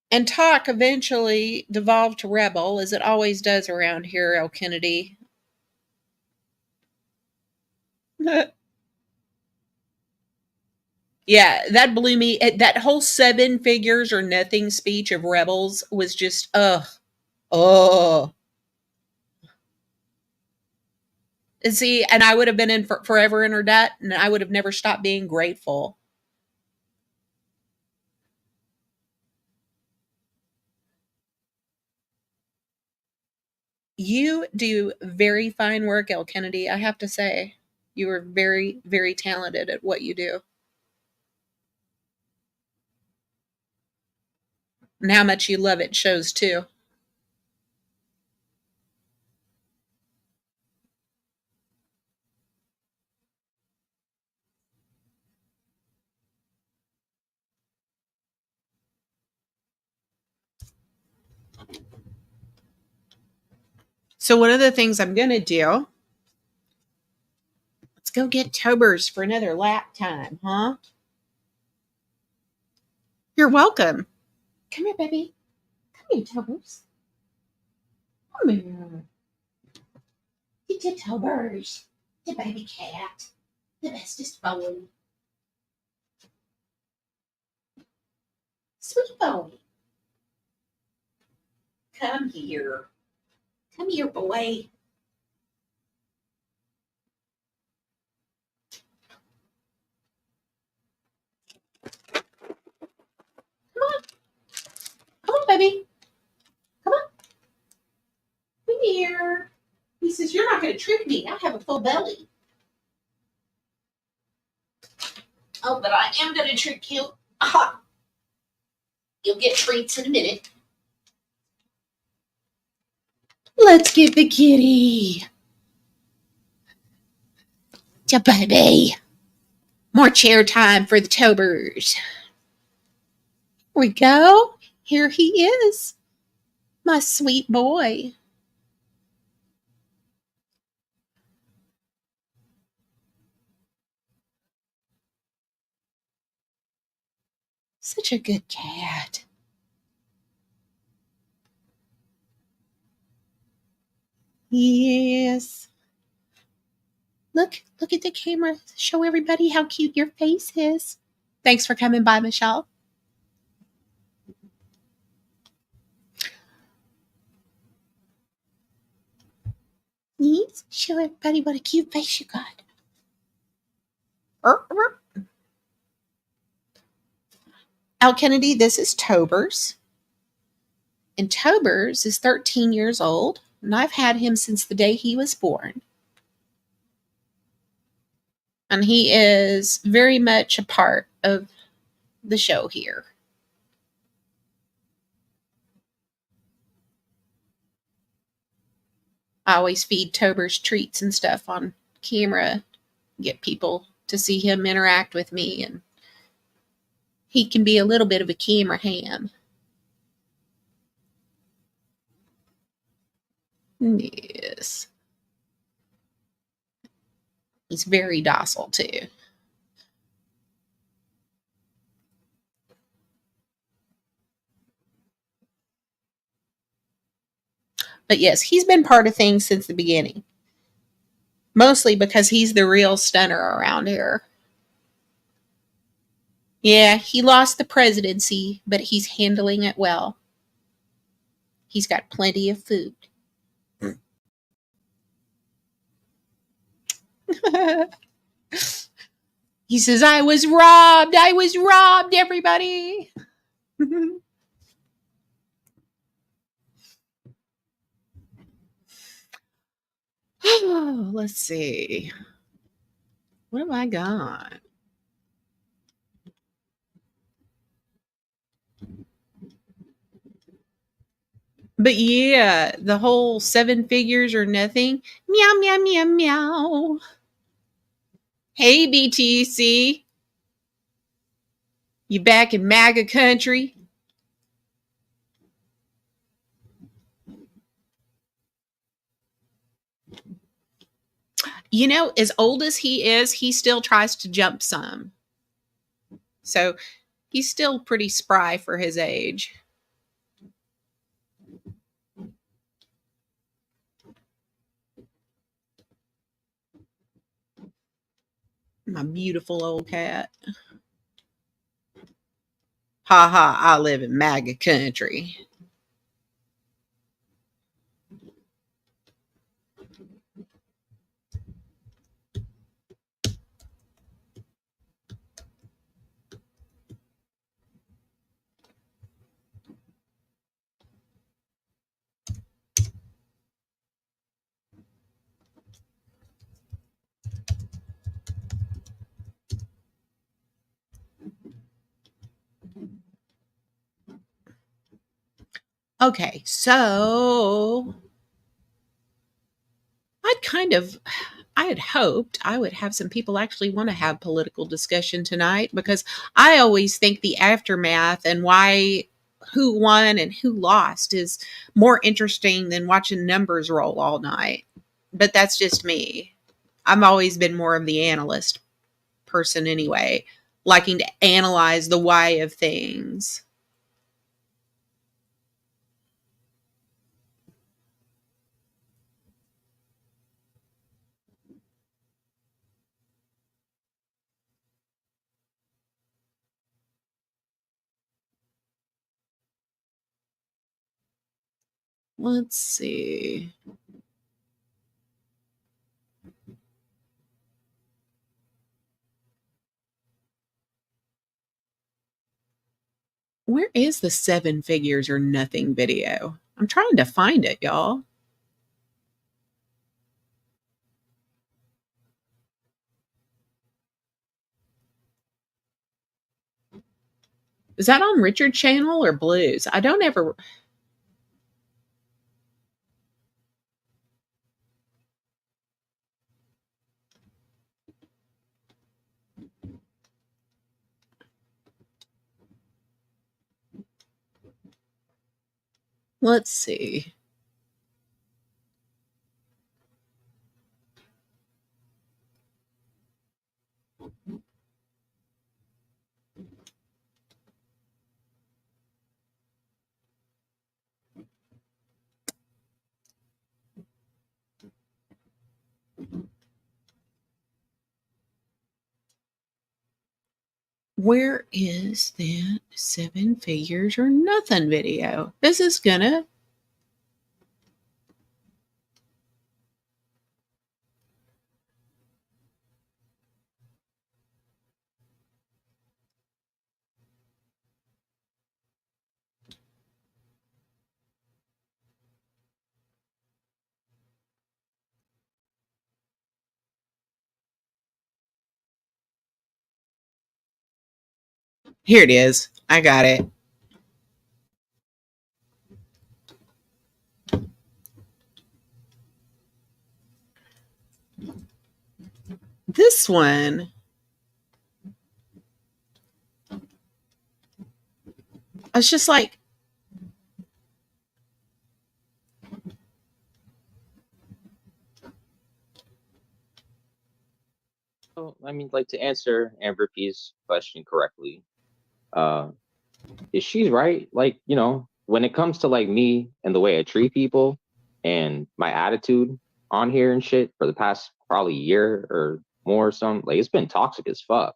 And talk eventually devolved to Rebel, as it always does around here, El Kennedy. Yeah, that blew me. That whole 7 figures or nothing speech of Rebels was just, ugh. Oh. And see, and I would have been in forever in her debt, and I would have never stopped being grateful. You do very fine work, El Kennedy, I have to say. You are very, very talented at what you do. And how much you love it shows too. So one of the things I'm going to do, let's go get Tobers for another lap time, huh? You're welcome. Come here, baby. Come here, Tobers. Come here. Get your Tobers. The baby cat. The bestest boy. Sweet boy. Come here. Come here, boy. Come on. Come on, baby. Come on. Come here. He says, you're not going to trick me. I have a full belly. Oh, but I am going to trick you. Aha. You'll get treats in a minute. Let's get the kitty. Yeah, baby. More chair time for the Tobers. Here we go. Here he is. My sweet boy. Such a good cat. Yes. Look at the camera. Show everybody how cute your face is. Thanks for coming by, Michelle. Show everybody what a cute face you got. Er, er. Al Kennedy, this is Tobers. And Tobers is 13 years old, and I've had him since the day he was born. And he is very much a part of the show here. I always feed Tobers treats and stuff on camera, get people to see him interact with me, and he can be a little bit of a camera ham. Yes. He's very docile too. But yes, he's been part of things since the beginning. Mostly because he's the real stunner around here. Yeah, he lost the presidency, but he's handling it well. He's got plenty of food. He says, I was robbed, everybody. Let's see. What have I got? But yeah, the whole 7 figures or nothing. Meow, meow, meow, meow. Hey, BTC. You back in MAGA country? You know, as old as he is, he still tries to jump some. So he's still pretty spry for his age. My beautiful old cat. Ha ha, I live in MAGA country. Okay, so I had hoped I would have some people actually want to have political discussion tonight because I always think the aftermath and why who won and who lost is more interesting than watching numbers roll all night. But that's just me. I've always been more of the analyst person anyway, liking to analyze the why of things. Let's see. Where is the 7 figures or nothing video? I'm trying to find it, y'all. Is that on Richard Channel or Blues? I don't ever. Let's see. Where is that 7 figures or nothing video? This is gonna. Here it is. I got it. This one, I was just like, So, I mean, like to answer Amber P's question correctly, uh, is she's right? Like, when it comes to like me and the way I treat people and my attitude on here and shit for the past probably year or more or something, like it's been toxic as fuck.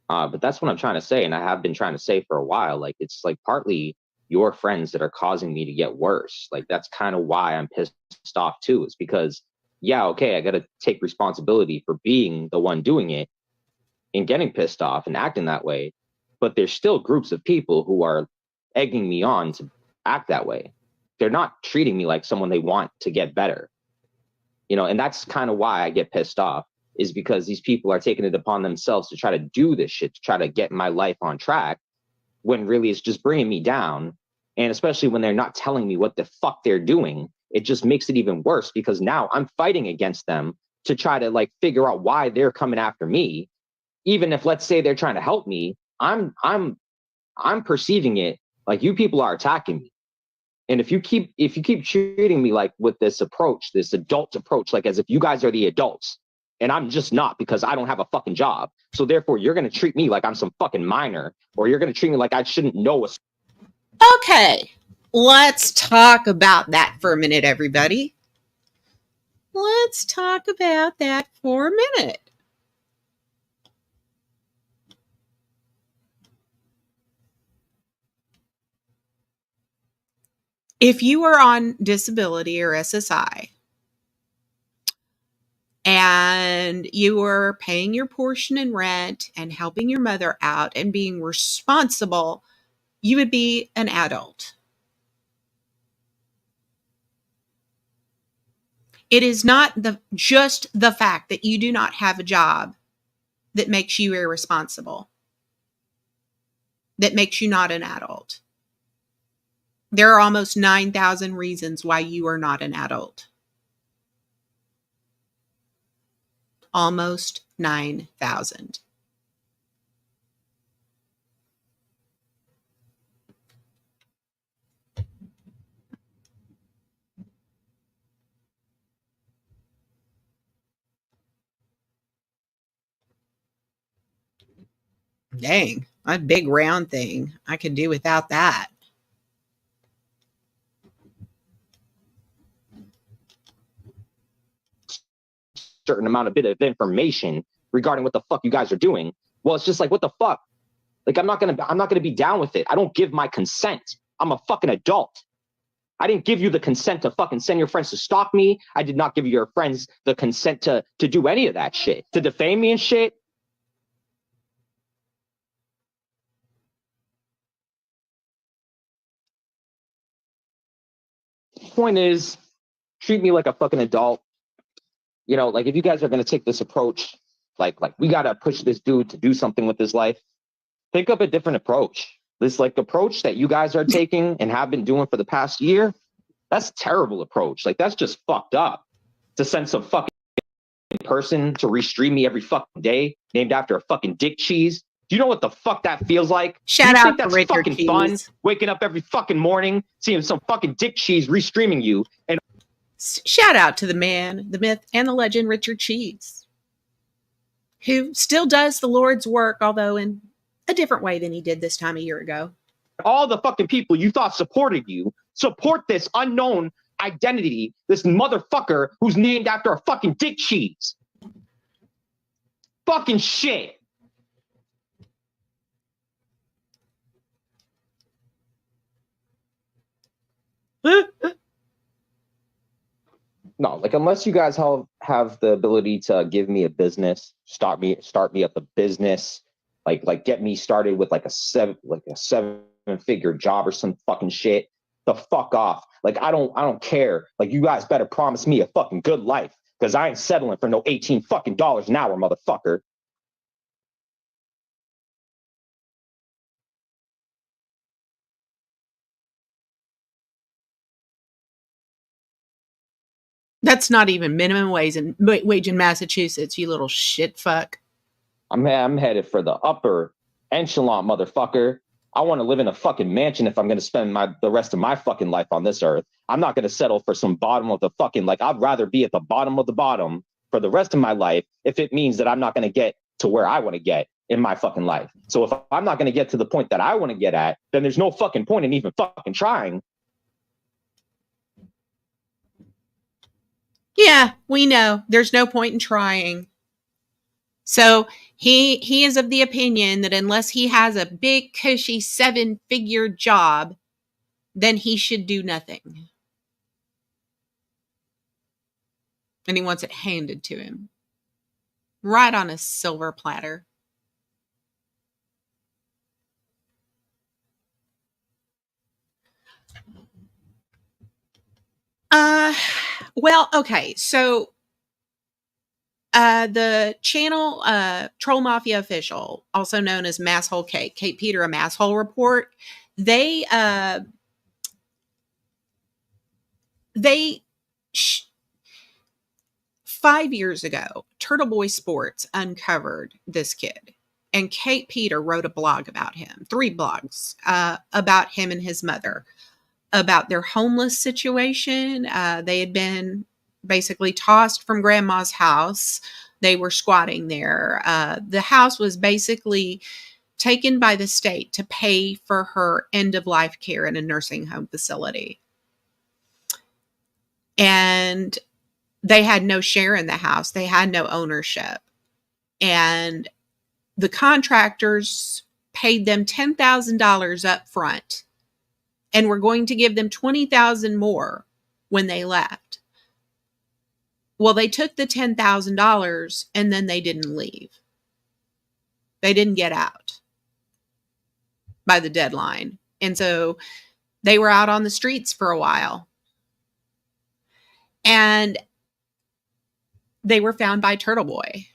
But that's what I'm trying to say, and I have been trying to say for a while. Like it's like partly your friends that are causing me to get worse. Like that's kind of why I'm pissed off too. Is because yeah, okay, I got to take responsibility for being the one doing it and getting pissed off and acting that way. But there's still groups of people who are egging me on to act that way. They're not treating me like someone they want to get better. And that's kind of why I get pissed off, is because these people are taking it upon themselves to try to do this shit, to try to get my life on track, when really it's just bringing me down. And especially when they're not telling me what the fuck they're doing, it just makes it even worse, because now I'm fighting against them to try to like figure out why they're coming after me. Even if, let's say, they're trying to help me, I'm perceiving it like you people are attacking me. And if you keep treating me like with this approach, this adult approach, like as if you guys are the adults and I'm just not, because I don't have a fucking job. So therefore you're going to treat me like I'm some fucking minor, or you're going to treat me like I shouldn't know. okay, let's talk about that for a minute, everybody. Let's talk about that for a minute. If you are on disability or SSI and you are paying your portion in rent and helping your mother out and being responsible, you would be an adult. It is not just the fact that you do not have a job that makes you irresponsible, that makes you not an adult. There are almost 9,000 reasons why you are not an adult. Almost 9,000. Dang, a big round thing. I could do without that. Certain amount of bit of information regarding what the fuck you guys are doing. Well, it's just like, what the fuck? Like, I'm not gonna be down with it. I don't give my consent. I'm a fucking adult. I didn't give you the consent to fucking send your friends to stalk me. I did not give your friends the consent to do any of that shit, to defame me and shit. Point is, treat me like a fucking adult. Like if you guys are gonna take this approach, like we gotta push this dude to do something with his life, think up a different approach. This like approach that you guys are taking and have been doing for the past year, that's a terrible approach. Like that's just fucked up. To send some fucking person to restream me every fucking day, named after a fucking dick cheese. Do you know what the fuck that feels like? Shout you out think to that's Richard fucking Cheese. fun? Waking up every fucking morning, seeing some fucking dick cheese restreaming you, and shout out to the man, the myth, and the legend, Richard Cheese, who still does the Lord's work, although in a different way than he did this time a year ago. all the fucking people you thought supported you support this unknown identity, this motherfucker who's named after a fucking dick cheese. Fucking shit. No, like unless you guys have the ability to give me a business, start me up a business, like get me started with like a seven-figure job or some fucking shit. The fuck off. Like I don't care. Like you guys better promise me a fucking good life, because I ain't settling for no 18 fucking dollars an hour, motherfucker. That's not even minimum wage in Massachusetts, you little shit fuck. I'm headed for the upper echelon, motherfucker. I want to live in a fucking mansion if I'm going to spend the rest of my fucking life on this earth. I'm not going to settle for some bottom of the fucking, like, I'd rather be at the bottom of the bottom for the rest of my life if it means that I'm not going to get to where I want to get in my fucking life. So if I'm not going to get to the point that I want to get at, then there's no fucking point in even fucking trying. Yeah, we know. There's no point in trying. So he is of the opinion that unless he has a big, cushy 7-figure job, then he should do nothing. And he wants it handed to him. Right on a silver platter. Well, okay. So the channel Troll Mafia Official, also known as Masshole Kate Peter, a Masshole Report, they 5 years ago, Turtle Boy Sports uncovered this kid, and Kate Peter wrote a blog about him, 3 blogs about him and his mother, about their homeless situation. They had been basically tossed from grandma's house. They were squatting there. The house was basically taken by the state to pay for her end-of-life care in a nursing home facility. And they had no share in the house. They had no ownership. And the contractors paid them $10,000 up front and were going to give them $20,000 more when they left. Well, they took the $10,000 and then they didn't leave. They didn't get out by the deadline. And so they were out on the streets for a while. And they were found by Turtle Boy.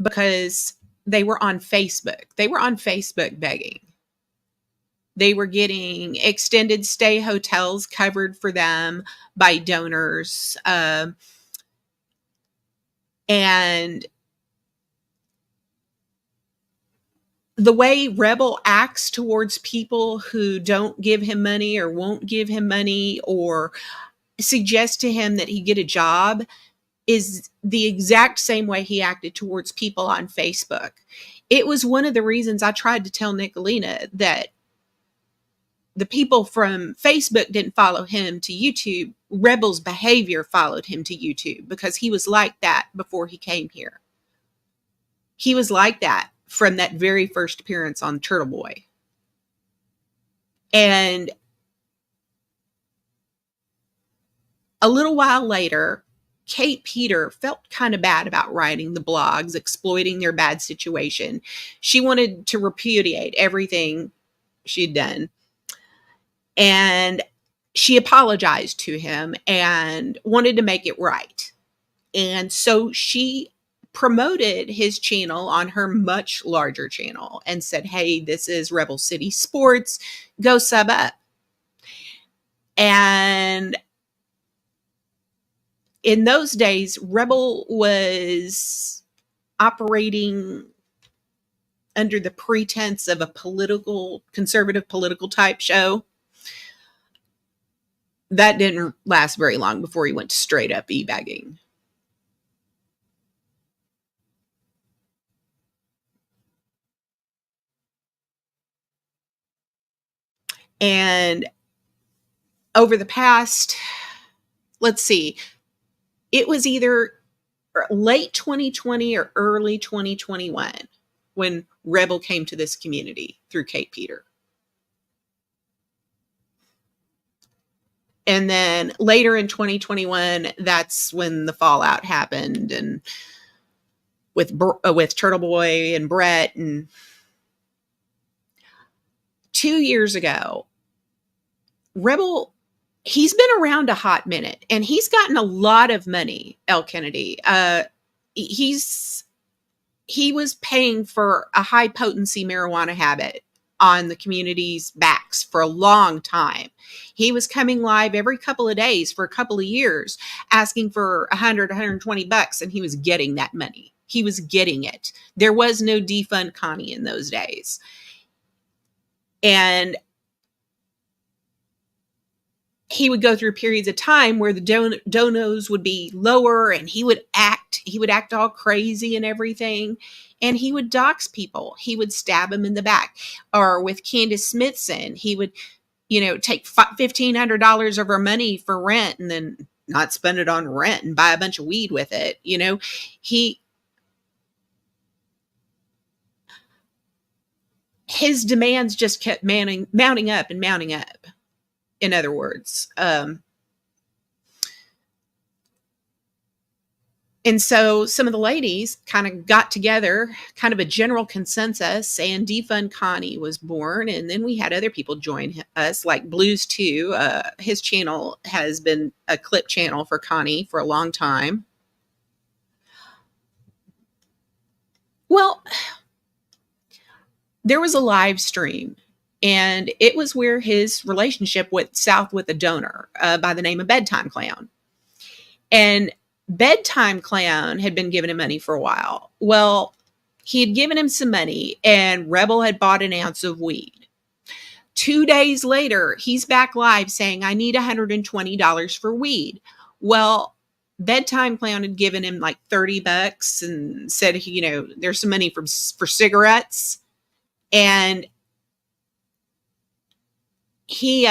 Because they were on Facebook. They were on Facebook begging. They were getting extended stay hotels covered for them by donors. And the way Rebel acts towards people who don't give him money or won't give him money or suggest to him that he get a job is the exact same way he acted towards people on Facebook. It was one of the reasons I tried to tell Nicolina that the people from Facebook didn't follow him to YouTube. Rebel's behavior followed him to YouTube because he was like that before he came here. He was like that from that very first appearance on Turtle Boy. And a little while later, Kate Peter felt kind of bad about writing the blogs, exploiting their bad situation. She wanted to repudiate everything she'd done. And she apologized to him and wanted to make it right. And so she promoted his channel on her much larger channel and said, hey, this is Rebel City Sports. Go sub up. And in those days, Rebel was operating under the pretense of a conservative political type show. That didn't last very long before he went to straight up e-bagging. And over the past, let's see, it was either late 2020 or early 2021 when Rebel came to this community through Kate Peter. And then later in 2021, that's when the fallout happened, and with Turtle Boy and Brett. And 2 years ago, Rebel, he's been around a hot minute, and he's gotten a lot of money, El Kennedy. He was paying for a high potency marijuana habit on the community's backs for a long time. He was coming live every couple of days for a couple of years, asking for $120, and he was getting that money. He was getting it. There was no defund Connie in those days. And he would go through periods of time where the donos would be lower, and he would act all crazy and everything. And he would dox people. He would stab them in the back. Or with Candace Smithson, he would, take $1,500 of her money for rent and then not spend it on rent and buy a bunch of weed with it. His demands just kept mounting up and mounting up. In other words, and so some of the ladies kind of got together, kind of a general consensus, and Defund Connie was born. And then we had other people join us, like Blues 2. His channel has been a clip channel for Connie for a long time. Well, there was a live stream, and it was where his relationship went south with a donor by the name of Bedtime Clown. And Bedtime Clown had been giving him money for a while. Well, he had given him some money, and Rebel had bought an ounce of weed. 2 days later, he's back live saying, I need $120 for weed. Well, Bedtime Clown had given him like $30 and said, there's some money for cigarettes. And he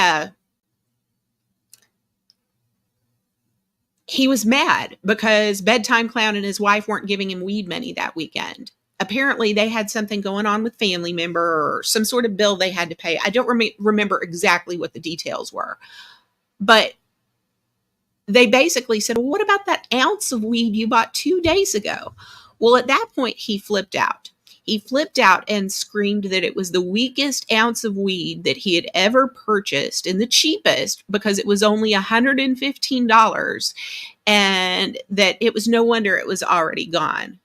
was mad because Bedtime Clown and his wife weren't giving him weed money that weekend. Apparently, they had something going on with family member or some sort of bill they had to pay. I don't remember exactly what the details were. But they basically said, well, what about that ounce of weed you bought 2 days ago? Well, at that point, he flipped out. He flipped out and screamed that it was the weakest ounce of weed that he had ever purchased, and the cheapest, because it was only $115, and that it was no wonder it was already gone.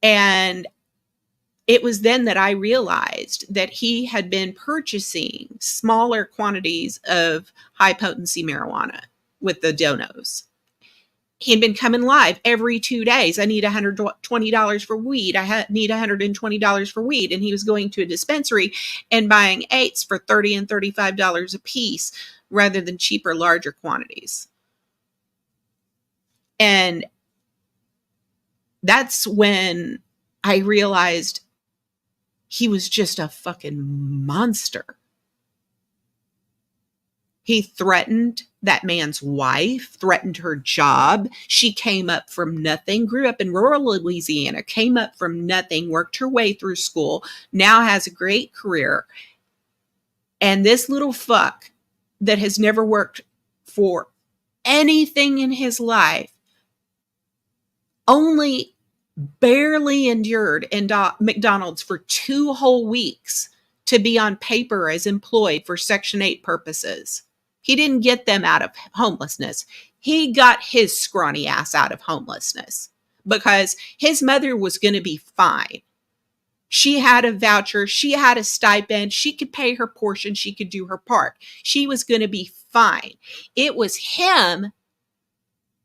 And it was then that I realized that he had been purchasing smaller quantities of high potency marijuana with the donos. He'd been coming live every 2 days. I need $120 for weed. I need $120 for weed. And he was going to a dispensary and buying eights for $30 and $35 a piece rather than cheaper, larger quantities. And that's when I realized he was just a fucking monster. He threatened that man's wife, threatened her job. She came up from nothing, grew up in rural Louisiana, came up from nothing, worked her way through school, now has a great career. And this little fuck that has never worked for anything in his life only barely endured in McDonald's for 2 whole weeks to be on paper as employed for Section 8 purposes. He didn't get them out of homelessness. He got his scrawny ass out of homelessness because his mother was going to be fine. She had a voucher. She had a stipend. She could pay her portion. She could do her part. She was going to be fine. It was him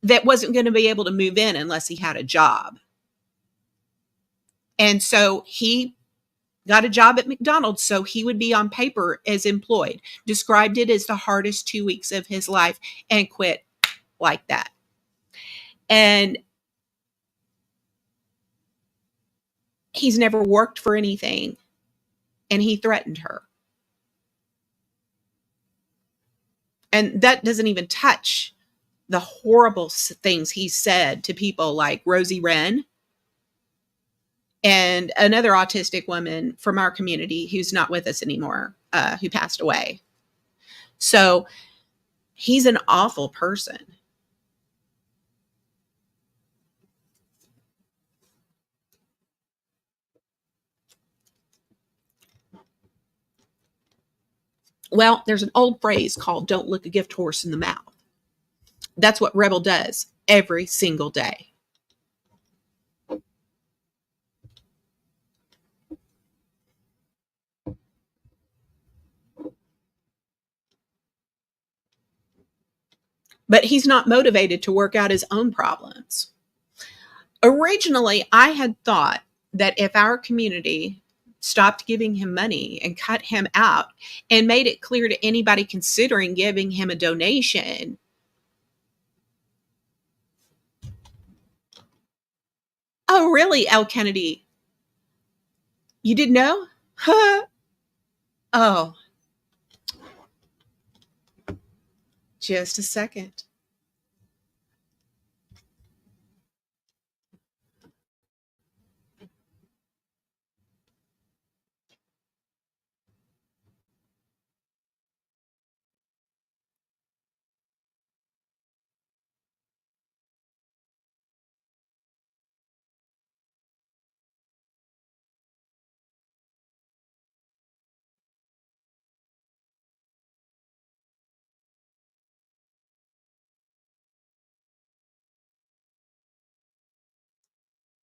that wasn't going to be able to move in unless he had a job. And so he got a job at McDonald's so he would be on paper as employed, described it as the hardest 2 weeks of his life, and quit like that. And he's never worked for anything, and he threatened her. And that doesn't even touch the horrible things he said to people like Rosie Wren and another autistic woman from our community who's not with us anymore, who passed away. So he's an awful person. Well, there's an old phrase called "don't look a gift horse in the mouth." That's what Rebel does every single day. but he's not motivated to work out his own problems. Originally, I had thought that if our community stopped giving him money and cut him out and made it clear to anybody considering giving him a donation, oh, really, L. Kennedy? You didn't know? Huh? Oh, just a second.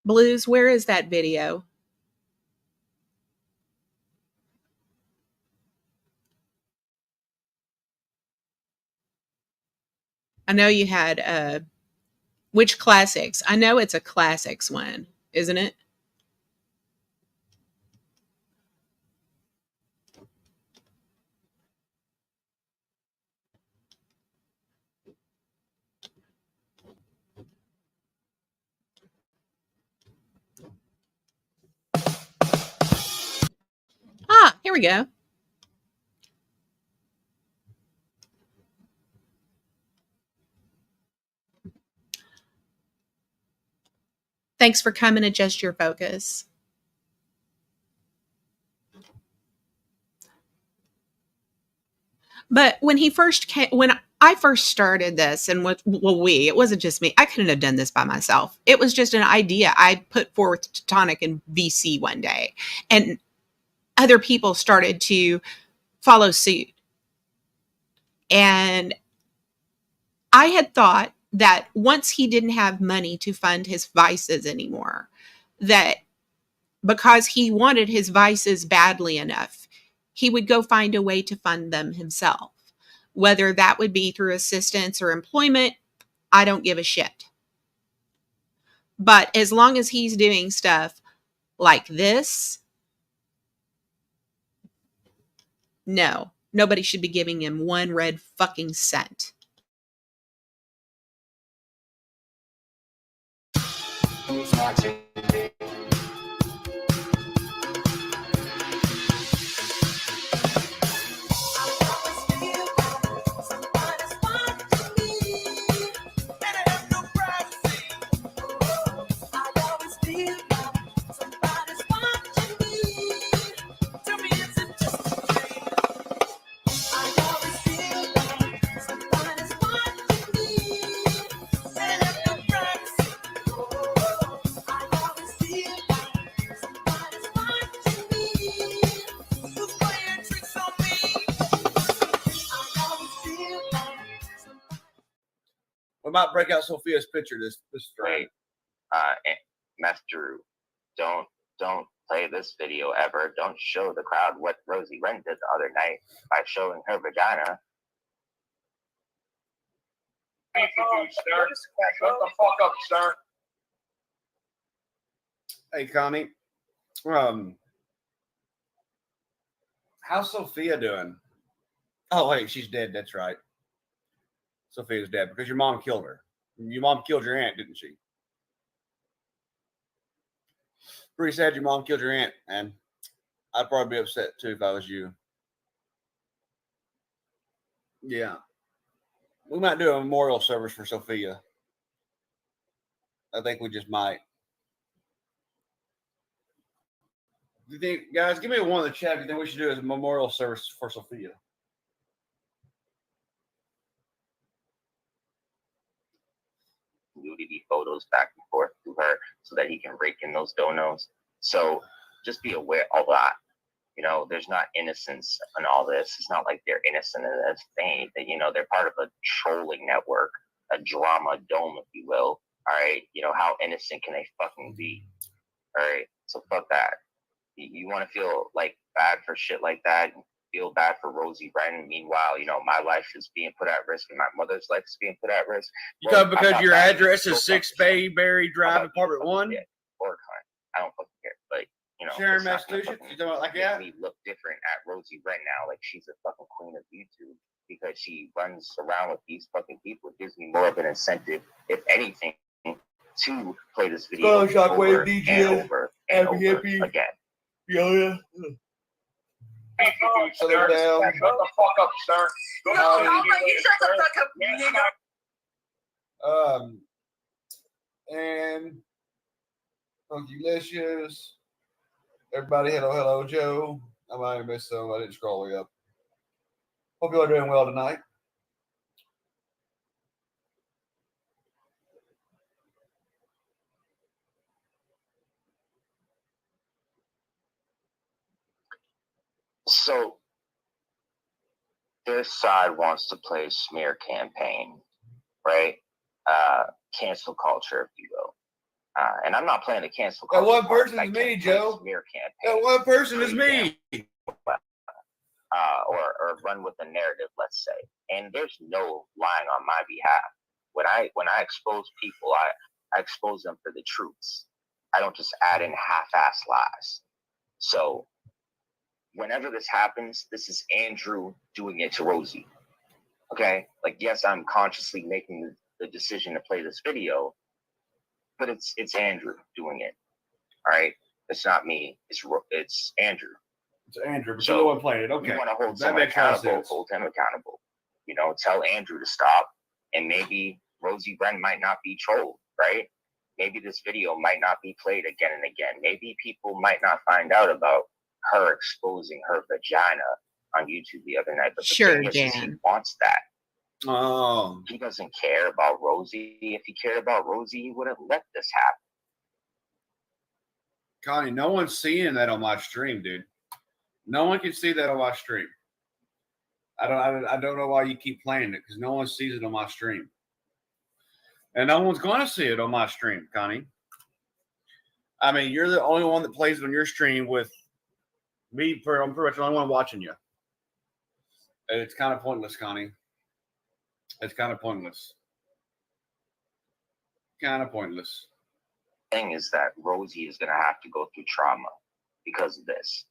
Blues, where is that video? I know you had which classics? I know it's a classics one, isn't it? Ah, here we go. Thanks for coming. Adjust your focus. But when he first came, when I first started this, and it wasn't just me. I couldn't have done this by myself. It was just an idea I put forth to Tonic and VC one day, and other people started to follow suit. And I had thought that once he didn't have money to fund his vices anymore, that because he wanted his vices badly enough, he would go find a way to fund them himself. Whether that would be through assistance or employment, I don't give a shit. But as long as he's doing stuff like this, no, nobody should be giving him one red fucking cent. Who's watching? We might break out Sophia's picture this Wait, Meth Drew, don't play this video ever. Don't show the crowd what Rosie Wren did the other night by showing her vagina. Shut the fuck up, sir. Hey, Connie. How's Sophia doing? Oh, wait, she's dead. That's right. Sophia's dead because your mom killed her. Your mom killed your aunt, didn't she? Pretty sad your mom killed your aunt, and I'd probably be upset too if I was you. Yeah. We might do a memorial service for Sophia. I think we just might. Do you think, guys, give me a one in the chat if you think we should do a memorial service for Sophia. Nudity photos back and forth to her so that he can rake in those donos. So just be aware of that. You know, there's not innocence in all this. It's not like they're innocent in this thing. That, you know, they're part of a trolling network, a drama dome, if you will. All right. You know, how innocent can they fucking be? All right. So fuck that. You want to feel like bad for shit like that? feel bad for Rosie Brennan. Meanwhile, you know, my life is being put at risk and my mother's life is being put at risk. You Well, talking because I'm your not bad. address Go is fuck 6 yourself. Bayberry How Drive, about you apartment fucking 1? dick or a cunt? I don't fucking care. But, you know, Sharon, it's not gonna Massachusetts? fucking You talking about like make that? me look different at Rosie Brennan now, like she's the fucking queen of YouTube because she runs around with these fucking people. It gives me more of an incentive, if anything, to play this video Go, Shockwave over DJ. and over and Happy, over happy. again. Yeah. Shut her down. Shut the fuck up, sir. You shut the fuck up, nigga. And Funkylicious. Everybody, hello, Joe. I might have missed some. I didn't scroll way up. Hope you are doing well tonight. So their side wants to play smear campaign, right? Cancel culture, if you will. And I'm not playing the cancel That culture. one part. person I is can't me, play Joe. Smear That campaign. one person is me. Or run with a narrative, let's say. And there's no lying on my behalf. When I expose people, I expose them for the truths. I don't just add in half-ass lies. So whenever this happens, this is Andrew doing it to Rosie. Okay? Like, yes, I'm consciously making the decision to play this video, but it's Andrew doing it. All right? It's not me. It's Andrew. It's Andrew, but So, you're the one playing it. Okay. You want to hold That someone makes a lot of accountable, sense. hold him accountable. You know, tell Andrew to stop. And maybe Rosie Brennan might not be trolled, right? Maybe this video might not be played again and again. Maybe people might not find out about her exposing her vagina on YouTube the other night. But the Sure, thing is he Dan. wants that. Oh, He doesn't care about Rosie. If he cared about Rosie, he would have let this happen. Connie, no one's seeing that on my stream, dude. No one can see that on my stream. I don't know why you keep playing it because no one sees it on my stream. And no one's going to see it on my stream, Connie. I mean, you're the only one that plays it on your stream with me. I'm pretty much the only one watching you. And it's kind of pointless, Connie. It's kind of pointless. Kind of pointless. Thing is that Rosie is going to have to go through trauma because of this.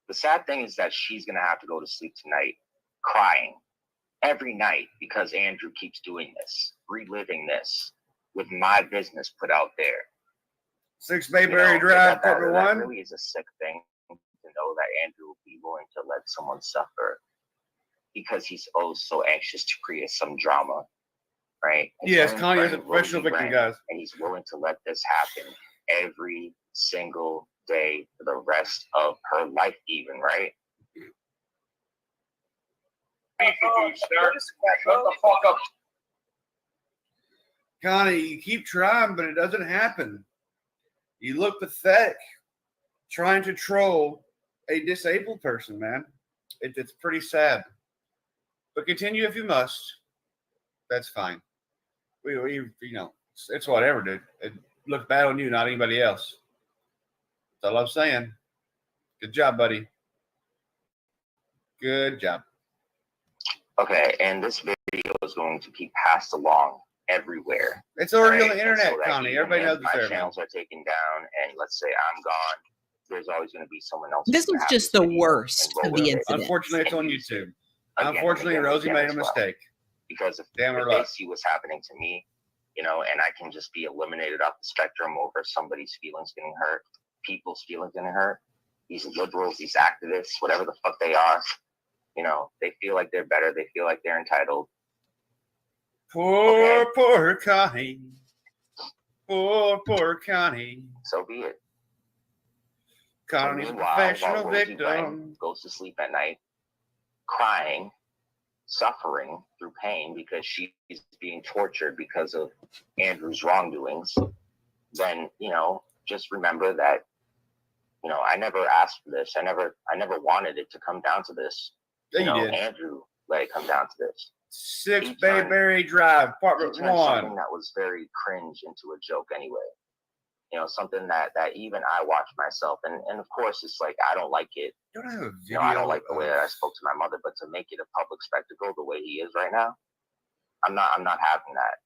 The sad thing is that she's going to have to go to sleep tonight crying every night because Andrew keeps doing this, reliving this with my business put out there. 6 Bayberry Drive, that Apartment 1. really is a sick thing to know that Andrew will be willing to let someone suffer because he's so anxious to create some drama, right? Yes, His Connie is a friend, professional Rosie victim, Brennan, guys. and he's willing to let this happen every single day for the rest of her life, even, right? Shut the fuck up. Connie, you keep trying, but it doesn't happen. You look pathetic trying to troll a disabled person, man. It's pretty sad. But continue if you must. That's fine. We you know, it's whatever, dude. It looks bad on you, not anybody else. That's all I'm saying. Good job, buddy. Good job. Okay, and this video is going to be passed along everywhere. It's already on right? the And internet, so that Connie. even Everybody if knows it's my there, man. channels are taken down, and let's say I'm gone, there's always going to be someone else. This who's was gonna have just this the video worst and of roll the with it. incident. Unfortunately, it's on And use YouTube. it again and Unfortunately, again and Rosie again made a as well. mistake. Because if Damn her they luck. see what's happening to me, you know, and I can just be eliminated off the spectrum over somebody's feelings getting hurt, people's feelings getting hurt, these liberals, these activists, whatever the fuck they are, you know, they feel like they're better. They feel like they're entitled. Poor, poor Connie. Poor Connie. So be it. Connie's a Meanwhile, professional while Rosie victim. Brennan goes to sleep at night, crying, suffering through pain because she's being tortured because of Andrew's wrongdoings, then, you know, just remember that, you know, I never asked for this. I never wanted it to come down to this. Yeah, You know, you did. Andrew let it come down to this. 6 He turned- Bayberry Drive, He Apartment turned something 1. that was very cringe into a joke anyway. You know, something that even I watch myself, and of course it's like I don't like it. You don't have a You know, I don't like the way that I spoke to my mother, but to make it a public spectacle the way he is right now, I'm not having that.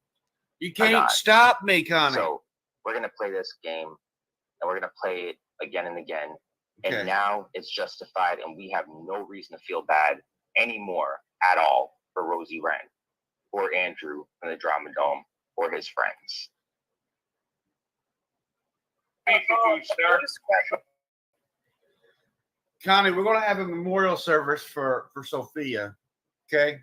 You can't stop me, Connie. So we're gonna play this game, and we're gonna play it again and again. Okay. And now it's justified, and we have no reason to feel bad anymore at all for Rosie Wren or Andrew in the Drama Dome or his friends. Connie, we're going to have a memorial service for Sophia. Okay.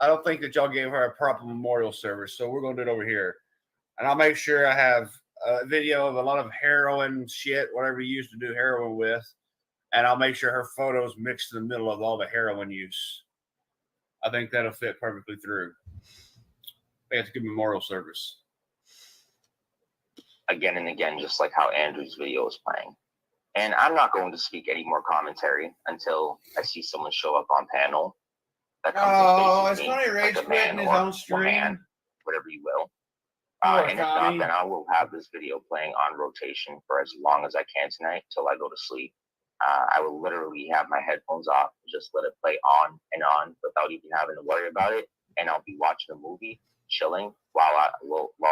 I don't think that y'all gave her a proper memorial service, so we're going to do it over here. And I'll make sure I have a video of a lot of heroin shit, whatever you used to do heroin with. And I'll make sure her photos mixed in the middle of all the heroin use. I think that'll fit perfectly through. I think it's a good memorial service. Again and again, just like how Andrew's video is playing. And I'm not going to speak any more commentary until I see someone show up on panel. That comes it's funny, Rage quitting his own stream. Man, whatever you will. And if not, then I will have this video playing on rotation for as long as I can tonight till I go to sleep. I will literally have my headphones off, just let it play on and on without even having to worry about it. And I'll be watching a movie, chilling while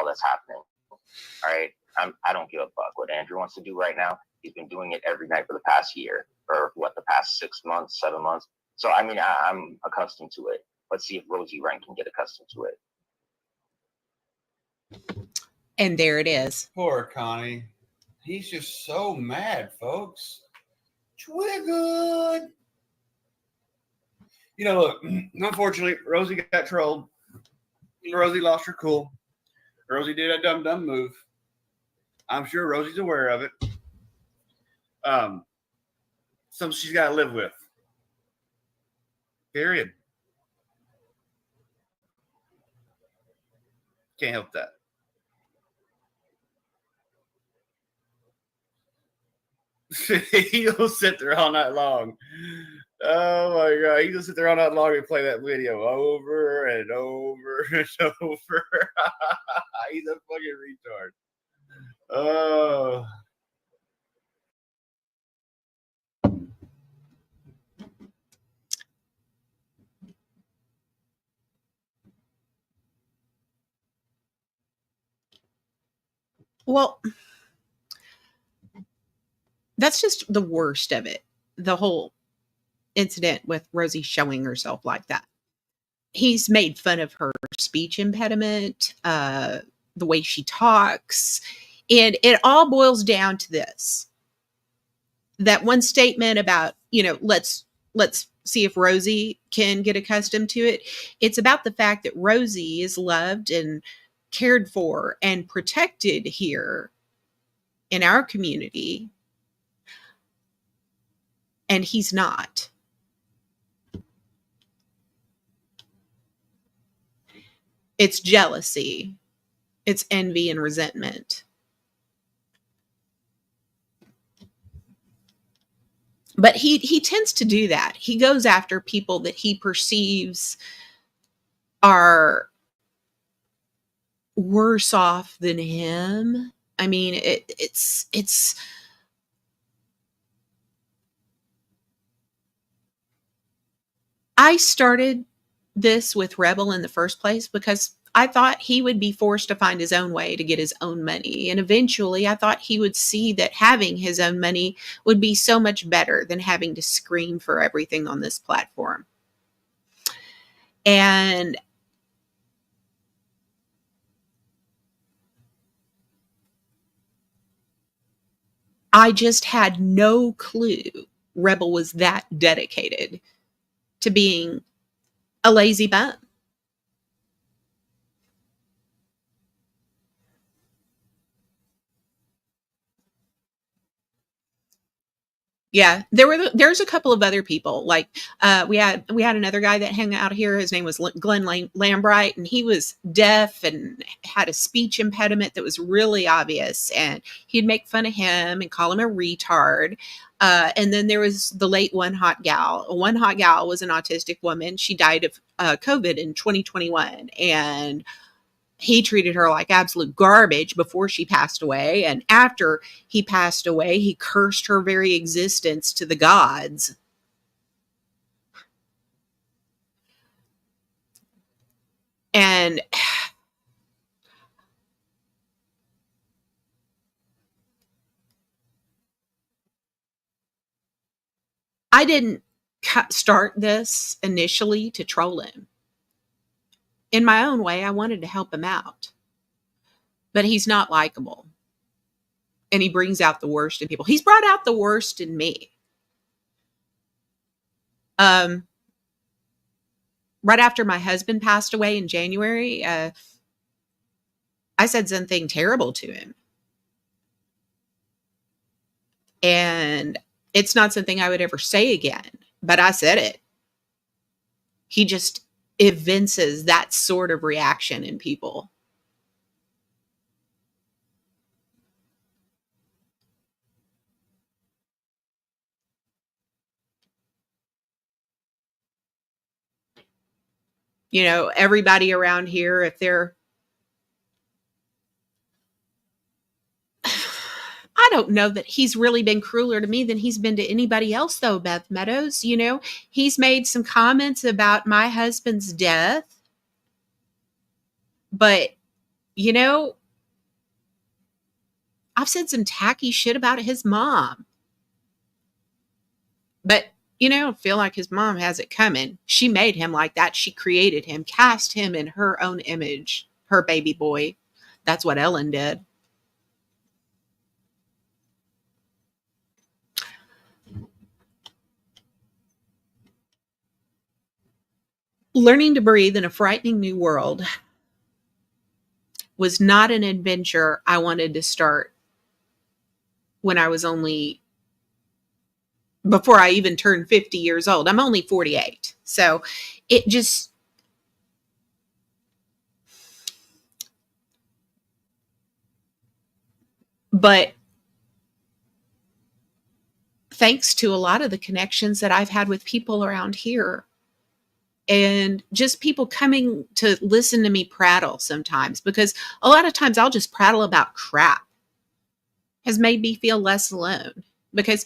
that's happening. All right. I don't give a fuck what Andrew wants to do right now. He's been doing it every night for the past year, or the past 6 months, 7 months. So, I mean, I'm accustomed to it. Let's see if Rosie Wren can get accustomed to it. And there it is. Poor Connie. He's just so mad, folks. Twiggood. You know, look, unfortunately, Rosie got trolled. Rosie lost her cool. Rosie did a dumb move. I'm sure Rosie's aware of it. Something she's got to live with. Period. Can't help that. He'll sit there all night long. Oh my God. He'll sit there all night long and play that video over and over and over. He's a fucking retard. Oh. Well, that's just the worst of it. The whole incident with Rosie showing herself like that. He's made fun of her speech impediment, the way she talks. And it all boils down to this. That one statement about, let's see if Rosie can get accustomed to it. It's about the fact that Rosie is loved and cared for and protected here in our community, and he's not. It's jealousy, it's envy and resentment. But he tends to do that. He goes after people that he perceives are worse off than him. I mean, it's I started this with Rebel in the first place because I thought he would be forced to find his own way to get his own money. And eventually I thought he would see that having his own money would be so much better than having to scream for everything on this platform. And I just had no clue Rebel was that dedicated to being a lazy bum. Yeah, there's a couple of other people. Like we had another guy that hung out here. His name was Glenn Lambright, and he was deaf and had a speech impediment that was really obvious. And he'd make fun of him and call him a retard. And then there was the late One Hot Gal. One Hot Gal was an autistic woman. She died of COVID in 2021, and he treated her like absolute garbage before she passed away. And after he passed away, he cursed her very existence to the gods. And I didn't start this initially to troll him. In my own way, I wanted to help him out. But he's not likable. And he brings out the worst in people. He's brought out the worst in me. Right after my husband passed away in January, I said something terrible to him. And it's not something I would ever say again, but I said it. He just evinces that sort of reaction in people. You know, everybody around here, if they're, I don't know that he's really been crueler to me than he's been to anybody else, though, Beth Meadows. You know, he's made some comments about my husband's death. But, you know, I've said some tacky shit about his mom. But, you know, I feel like his mom has it coming. She made him like that. She created him, cast him in her own image, her baby boy. That's what Ellen did. Learning to breathe in a frightening new world was not an adventure I wanted to start when I was before I even turned 50 years old. I'm only 48. So it just, but thanks to a lot of the connections that I've had with people around here, and just people coming to listen to me prattle sometimes, because a lot of times I'll just prattle about crap, has made me feel less alone. Because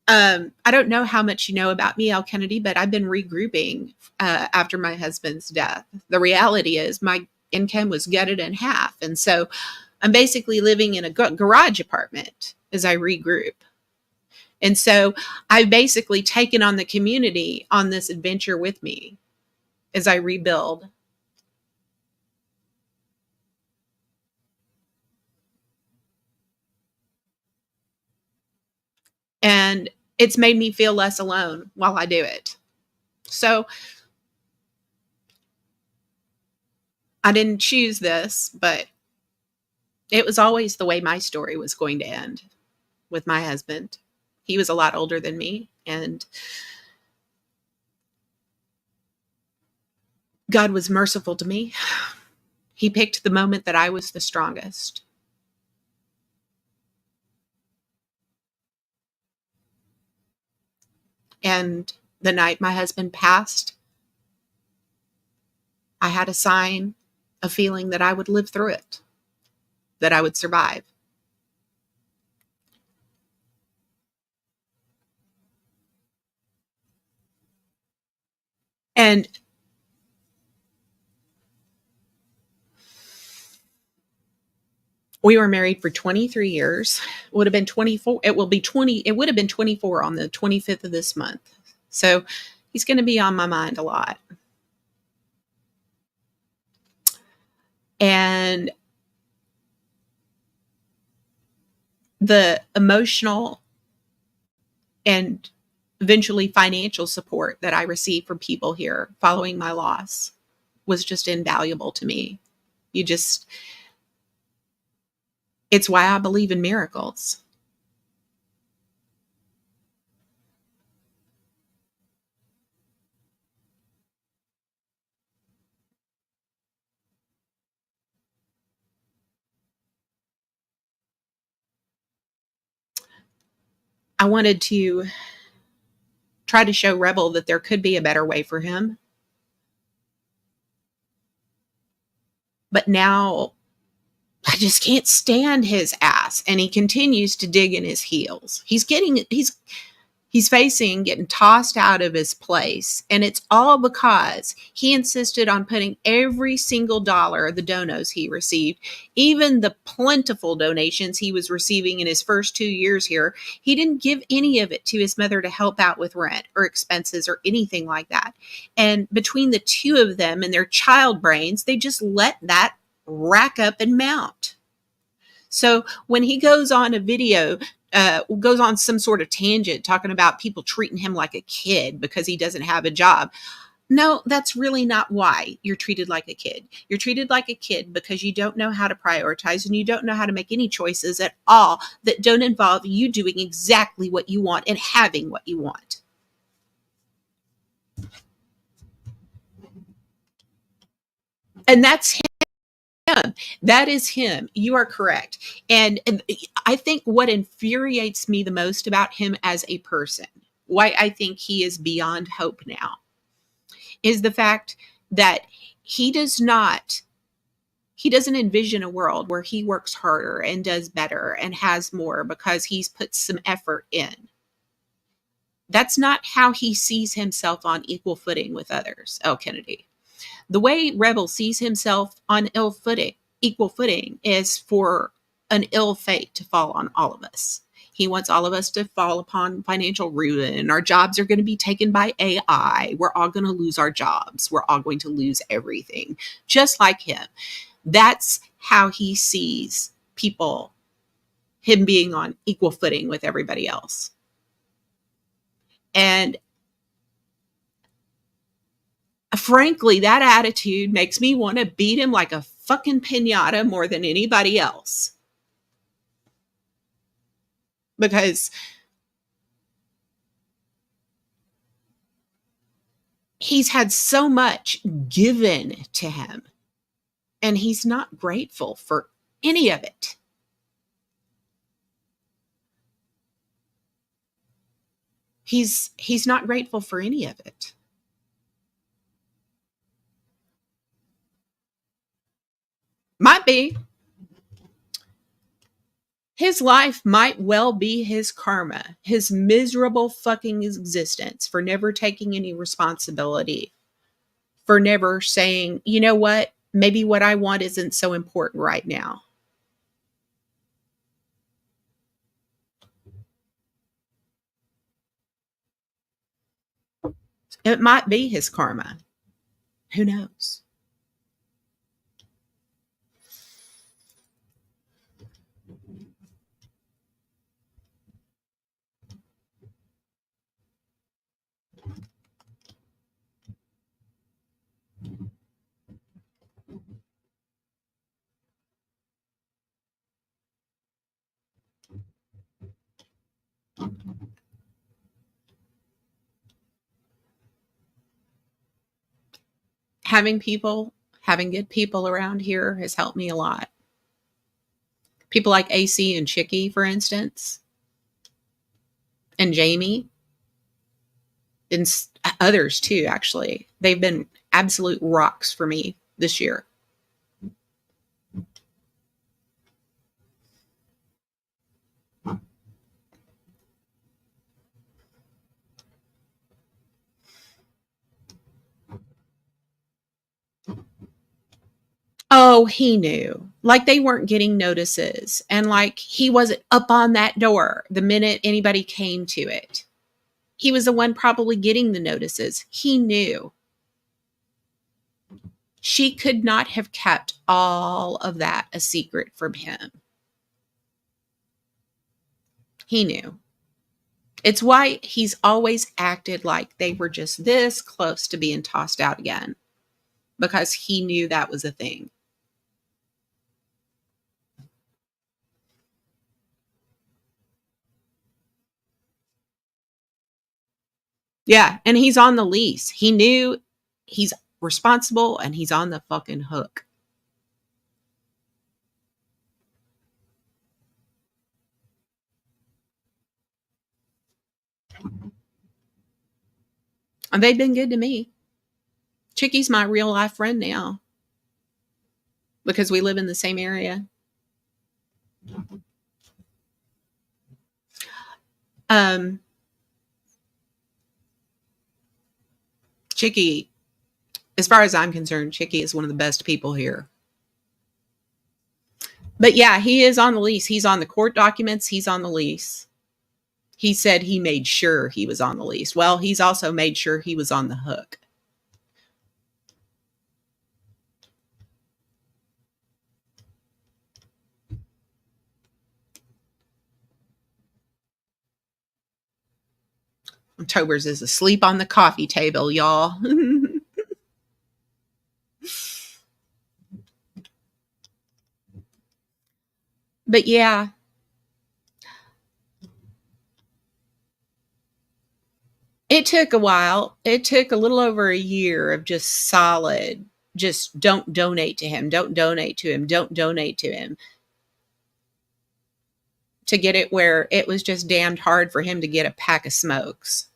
I don't know how much you know about me, Al Kennedy, but I've been regrouping after my husband's death. The reality is my income was gutted in half. And so I'm basically living in a garage apartment as I regroup. And so I've basically taken on the community on this adventure with me as I rebuild. And it's made me feel less alone while I do it. So I didn't choose this, but it was always the way my story was going to end with my husband. He was a lot older than me, and God was merciful to me. He picked the moment that I was the strongest. And the night my husband passed, I had a sign, a feeling that I would live through it, that I would survive. And we were married for 23 years. It would have been 24. It will be 20. It would have been 24 on the 25th of this month. So he's going to be on my mind a lot. And the emotional and eventually financial support that I received from people here following my loss was just invaluable to me. It's why I believe in miracles. I wanted to try to show Rebel that there could be a better way for him. But now I just can't stand his ass. And he continues to dig in his heels. He's facing getting tossed out of his place. And it's all because he insisted on putting every single dollar of the donos he received, even the plentiful donations he was receiving in his first 2 years here, he didn't give any of it to his mother to help out with rent or expenses or anything like that. And between the two of them and their child brains, they just let that rack up and mount. So when he goes on a video, goes on some sort of tangent talking about people treating him like a kid because he doesn't have a job. No, that's really not why you're treated like a kid. You're treated like a kid because you don't know how to prioritize and you don't know how to make any choices at all that don't involve you doing exactly what you want and having what you want. And that's him. That is him. You are correct. And I think what infuriates me the most about him as a person, why I think he is beyond hope now, is the fact that he doesn't envision a world where he works harder and does better and has more because he's put some effort in. That's not how he sees himself on equal footing with others, El Kennedy. The way Rebel sees himself on equal footing is for an ill fate to fall on all of us. He wants all of us to fall upon financial ruin. Our jobs are going to be taken by AI. We're all going to lose our jobs. We're all going to lose everything, just like him. That's how he sees people, him being on equal footing with everybody else. And frankly, that attitude makes me want to beat him like a fucking piñata more than anybody else. Because he's had so much given to him, and he's not grateful for any of it. He's not grateful for any of it. Might be. His life might well be his karma, his miserable fucking existence for never taking any responsibility, for never saying, you know what, maybe what I want isn't so important right now. It might be his karma. Who knows? Having good people around here has helped me a lot. People like AC and Chicky, for instance, and Jamie, and others too, actually. They've been absolute rocks for me this year. Oh, he knew. Like they weren't getting notices. And like he wasn't up on that door the minute anybody came to it. He was the one probably getting the notices. He knew. She could not have kept all of that a secret from him. He knew. It's why he's always acted like they were just this close to being tossed out again. Because he knew that was a thing. Yeah, and he's on the lease. He knew he's responsible and he's on the fucking hook. And they've been good to me. Chicky's my real life friend now. because we live in the same area. Chicky, as far as I'm concerned, Chicky is one of the best people here. But yeah, he is on the lease. He's on the court documents. He's on the lease. He said he made sure he was on the lease. Well, he's also made sure he was on the hook. Tobers is asleep on the coffee table, y'all. But yeah. It took a while. It took a little over a year of just solid, just don't donate to him, don't donate to him, don't donate to him, to get it where it was just damned hard for him to get a pack of smokes.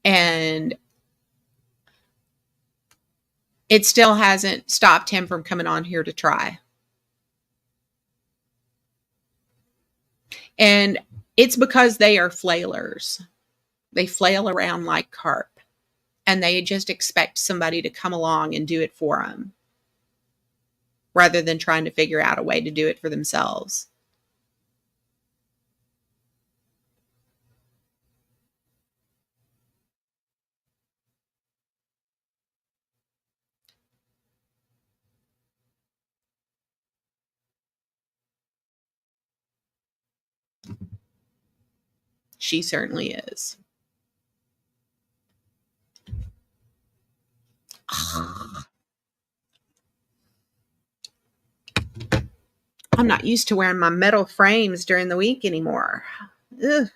And it still hasn't stopped him from coming on here to try. And it's because they are flailers. They flail around like carp. And they just expect somebody to come along and do it for them, rather than trying to figure out a way to do it for themselves. She certainly is. I'm not used to wearing my metal frames during the week anymore. Ugh.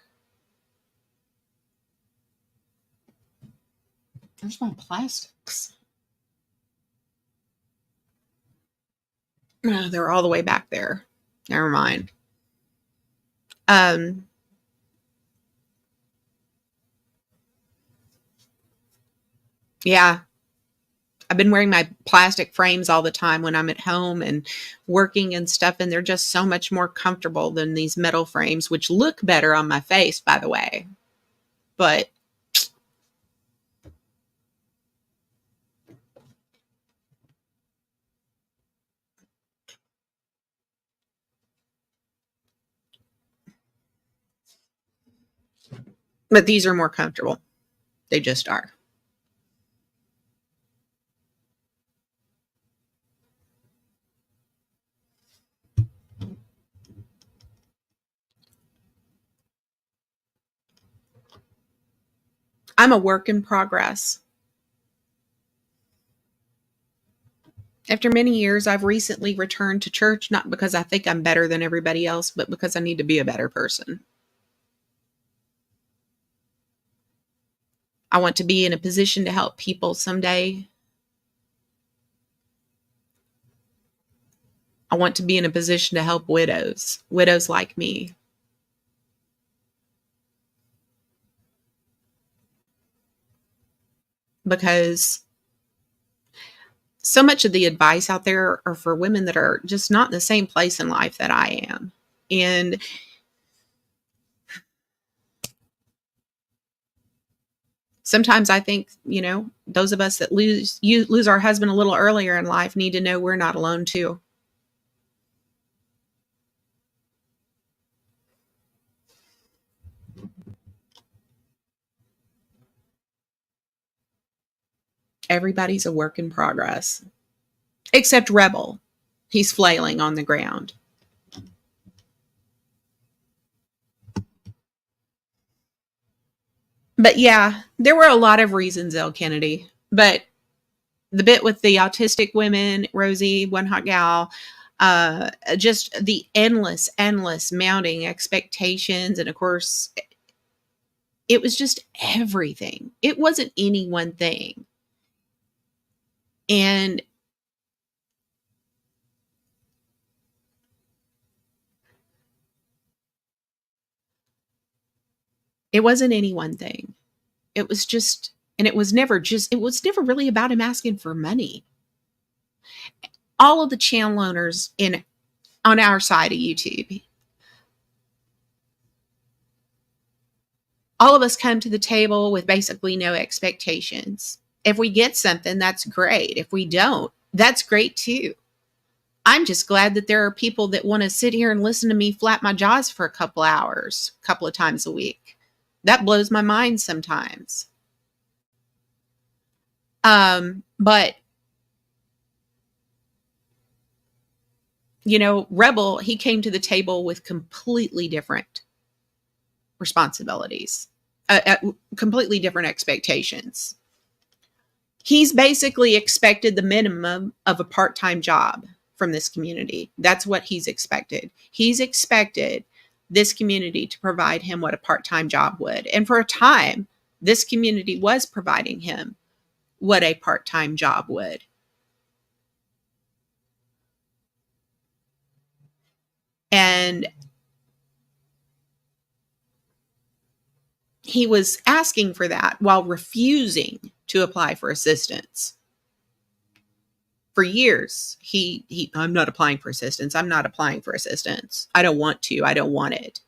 There's my plastics. Oh, they're all the way back there. Never mind. Yeah. I've been wearing my plastic frames all the time when I'm at home and working and stuff, and they're just so much more comfortable than these metal frames, which look better on my face, by the way. But these are more comfortable. They just are. I'm a work in progress. After many years, I've recently returned to church, not because I think I'm better than everybody else, but because I need to be a better person. I want to be in a position to help people someday. I want to be in a position to help widows like me. Because so much of the advice out there are for women that are just not in the same place in life that I am. And sometimes I think, those of us that lose our husband a little earlier in life need to know we're not alone too. Everybody's a work in progress, except Rebel. He's flailing on the ground. But yeah, there were a lot of reasons, El Kennedy. But the bit with the autistic women, Rosie, One Hot Gal, just the endless mounting expectations. And of course, it was just everything. It wasn't any one thing. And it wasn't any one thing. It was just And it was never really about him asking for money. All of the channel owners on our side of YouTube, all of us come to the table with basically no expectations. If we get something, that's great. If we don't, that's great too. I'm just glad that there are people that want to sit here and listen to me flap my jaws for a couple hours, a couple of times a week. That blows my mind sometimes. But Rebel, he came to the table with completely different responsibilities, completely different expectations. He's basically expected the minimum of a part-time job from this community. That's what he's expected. He's expected this community to provide him what a part-time job would. And for a time, this community was providing him what a part-time job would. And he was asking for that while refusing to apply for assistance. For years, I'm not applying for assistance. I'm not applying for assistance. I don't want to. I don't want it.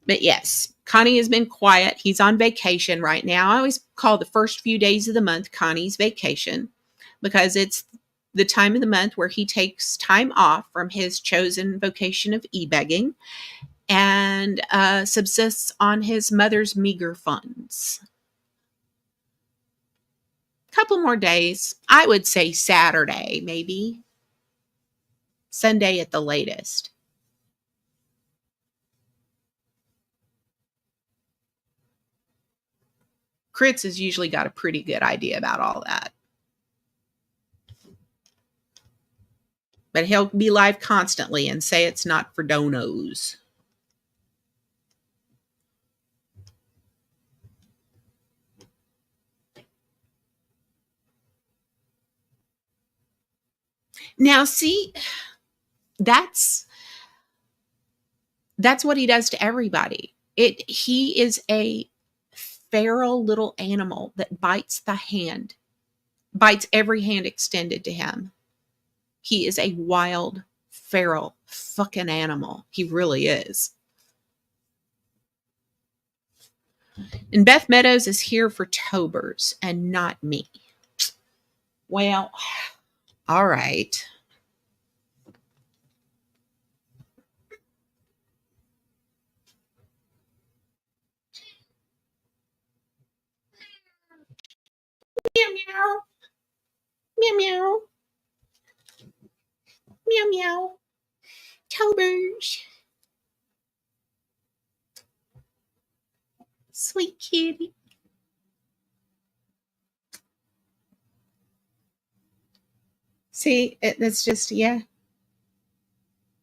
But yes, Connie has been quiet. He's on vacation right now. I always call the first few days of the month Connie's vacation, because it's the time of the month where he takes time off from his chosen vocation of e-begging and subsists on his mother's meager funds. Couple more days. I would say Saturday, maybe. Sunday at the latest. Kritz has usually got a pretty good idea about all that. But he'll be live constantly and say it's not for donos. Now, see, that's what he does to everybody. He is a feral little animal that bites every hand extended to him. He is a wild, feral fucking animal. He really is. And Beth Meadows is here for Tobers and not me. Well, all right. Meow meow. Meow meow. Meow meow. Tobers. Sweet kitty. See, that's just, yeah.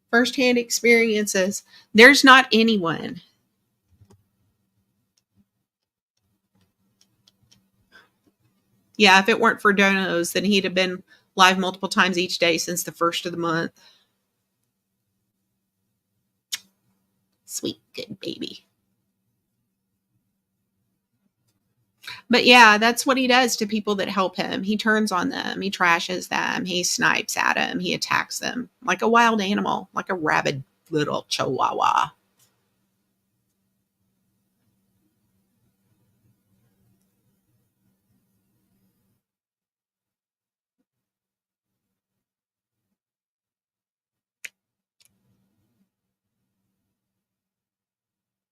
Firsthand experiences. There's not anyone. Yeah, if it weren't for donos, then he'd have been live multiple times each day since the first of the month. Sweet, good baby. But yeah, that's what he does to people that help him. He turns on them. He trashes them. He snipes at them. He attacks them like a wild animal, like a rabid little chihuahua.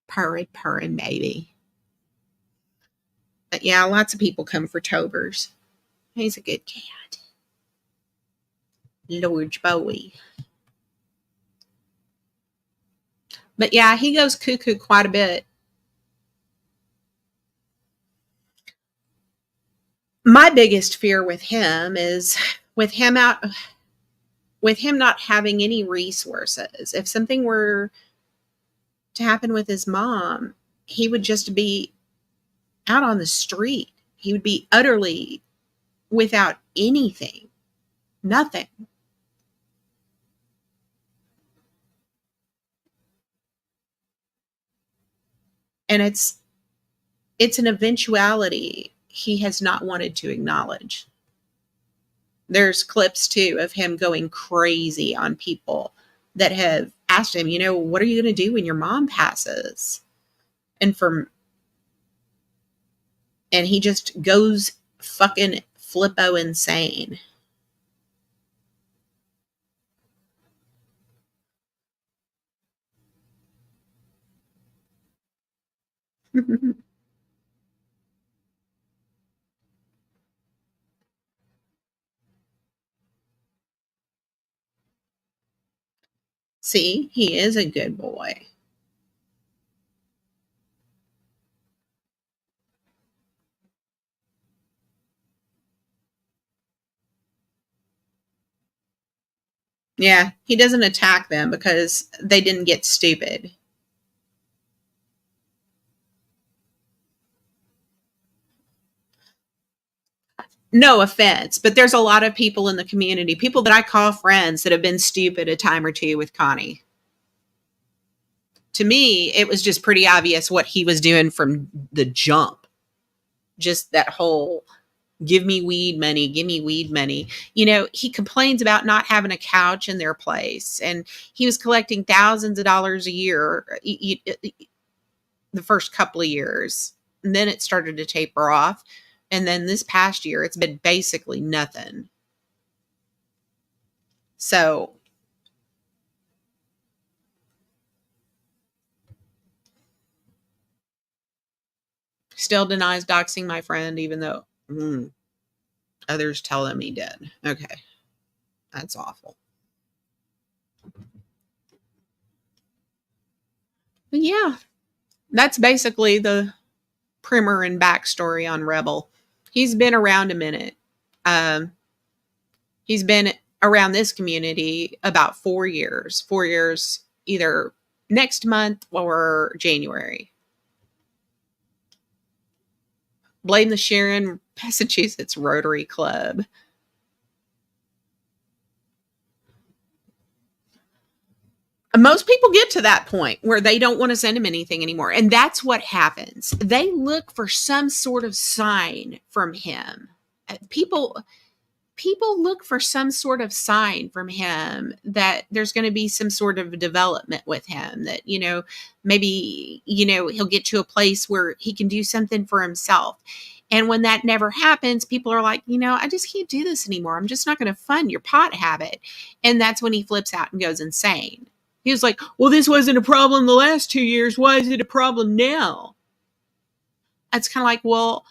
Purring, baby. But yeah, lots of people come for Tobers. He's a good cat. Lord Bowie. But yeah, he goes cuckoo quite a bit. My biggest fear with him is with him not having any resources. If something were to happen with his mom, he would just be out on the street. He would be utterly without anything. Nothing. And it's an eventuality he has not wanted to acknowledge. There's clips too of him going crazy on people that have asked him, what are you going to do when your mom passes? And he just goes fucking flippo insane. See, he is a good boy. Yeah, he doesn't attack them because they didn't get stupid. No offense, but there's a lot of people in the community, people that I call friends, that have been stupid a time or two with Connie. To me, it was just pretty obvious what he was doing from the jump. Just that whole give me weed money, give me weed money. He complains about not having a couch in their place, and he was collecting thousands of dollars a year the first couple of years. And then it started to taper off. And then this past year, it's been basically nothing. So still denies doxing my friend, even though others tell him he did. Okay. That's awful. But yeah, that's basically the primer and backstory on Rebel. He's been around a minute. He's been around this community about 4 years. 4 years, either next month or January. Blame the Sharon, Massachusetts Rotary Club. Most people get to that point where they don't want to send him anything anymore. And that's what happens. They look for some sort of sign from him. People look for some sort of sign from him that there's going to be some sort of development with him, that, maybe, he'll get to a place where he can do something for himself. And when that never happens, people are like, I just can't do this anymore. I'm just not going to fund your pot habit. And that's when he flips out and goes insane. He was like, well, this wasn't a problem the last 2 years. Why is it a problem now? It's kind of like, well,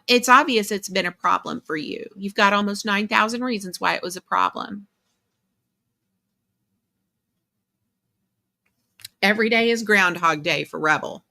it's obvious it's been a problem for you. You've got almost 9,000 reasons why it was a problem. Every day is Groundhog Day for Rebel.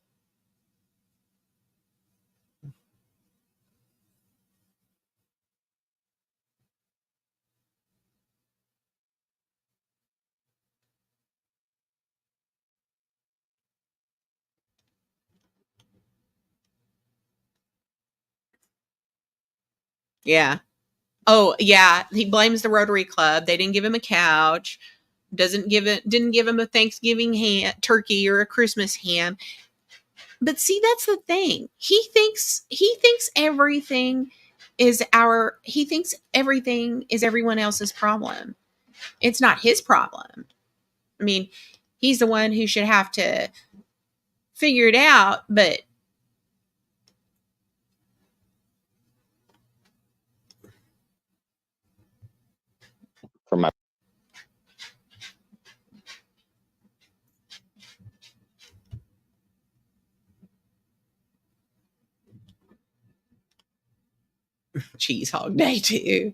Yeah. Oh, yeah. He blames the Rotary Club. They didn't give him a couch. Didn't give him a Thanksgiving turkey or a Christmas ham. But see, that's the thing. He thinks everything is everyone else's problem. It's not his problem. I mean, he's the one who should have to figure it out, but For my Cheese Hog Day too.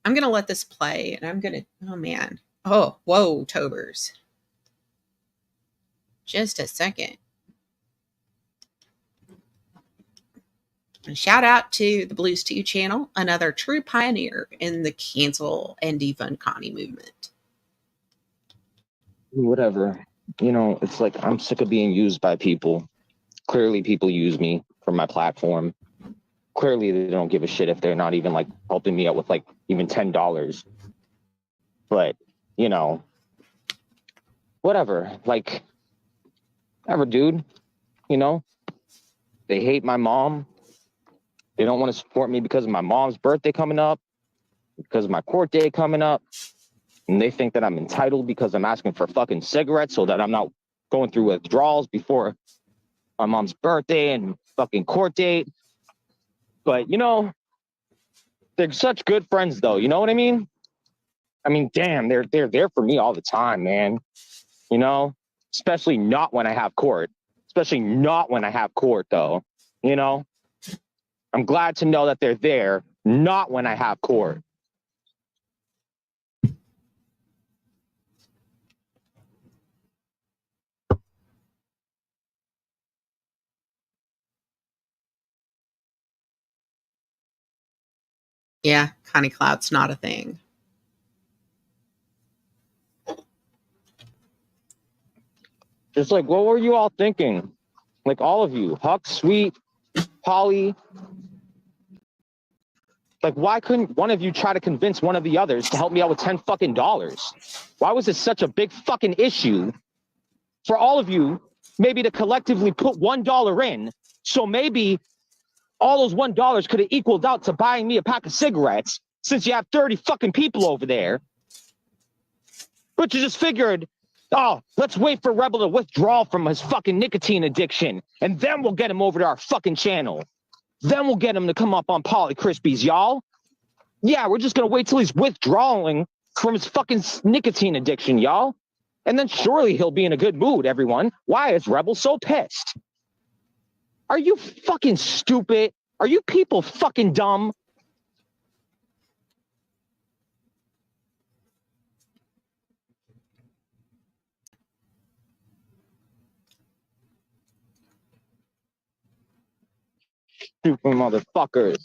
I'm going to let this play, and I'm going to, oh man. Oh, whoa, Tobers. Just a second. And shout out to the Blues 2 channel, another true pioneer in the cancel and defund Connie movement. Whatever. It's like I'm sick of being used by people. Clearly, people use me for my platform. Clearly, they don't give a shit if they're not even like helping me out with like even $10. But, whatever. Like, Whatever, dude. You know, they hate my mom. They don't want to support me because of my mom's birthday coming up, because of my court date coming up. And they think that I'm entitled because I'm asking for fucking cigarettes so that I'm not going through withdrawals before my mom's birthday and fucking court date. But, you know, they're such good friends, though. You know what I mean? I mean, damn, they're there for me all the time, man. You know, especially not when I have court. Especially not when I have court, though. You know, I'm glad to know that they're there, not when I have court. Yeah, Connie Cloud's not a thing. Just like, what were you all thinking? Like, all of you, Huck, Sweet, Holly. Like, why couldn't one of you try to convince one of the others to help me out with $10 fucking dollars? Why was this such a big fucking issue for all of you maybe to collectively put $1 in? So maybe all those $1 could have equaled out to buying me a pack of cigarettes since you have 30 fucking people over there. But you just figured, oh, let's wait for Rebel to withdraw from his fucking nicotine addiction, and then we'll get him over to our fucking channel. Then we'll get him to come up on Polly Krispies, y'all. Yeah, we're just gonna wait till he's withdrawing from his fucking nicotine addiction, y'all. And then surely he'll be in a good mood, everyone. Why is Rebel so pissed? Are you fucking stupid? Are you people fucking dumb? Stupid motherfuckers.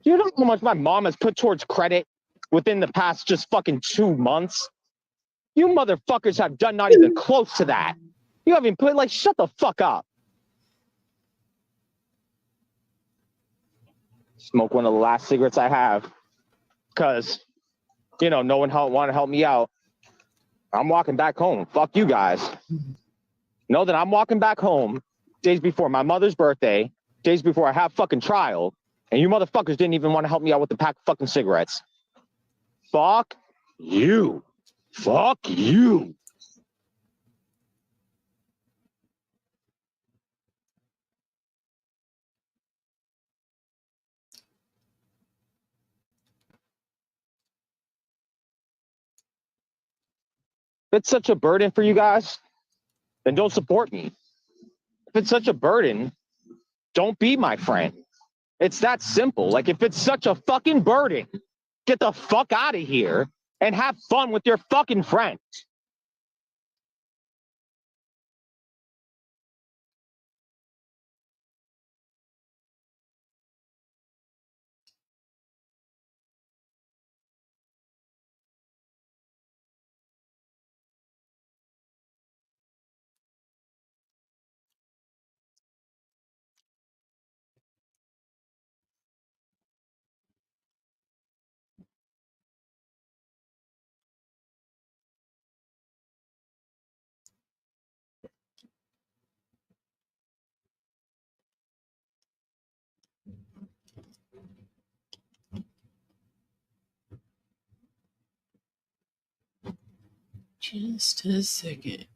You know how much my mom has put towards credit within the past just fucking 2 months? You motherfuckers have done not even close to that. You haven't put, like, shut the fuck up. Smoke one of the last cigarettes I have. Because, you know, no one want to help me out. I'm walking back home. Fuck you guys. Know that I'm walking back home days before my mother's birthday, days before I have fucking trial, and you motherfuckers didn't even want to help me out with the pack of fucking cigarettes. Fuck you. Fuck you. If it's such a burden for you guys, then don't support me. If it's such a burden, don't be my friend. It's that simple. Like, if it's such a fucking burden, get the fuck out of here and have fun with your fucking friends. Just a second.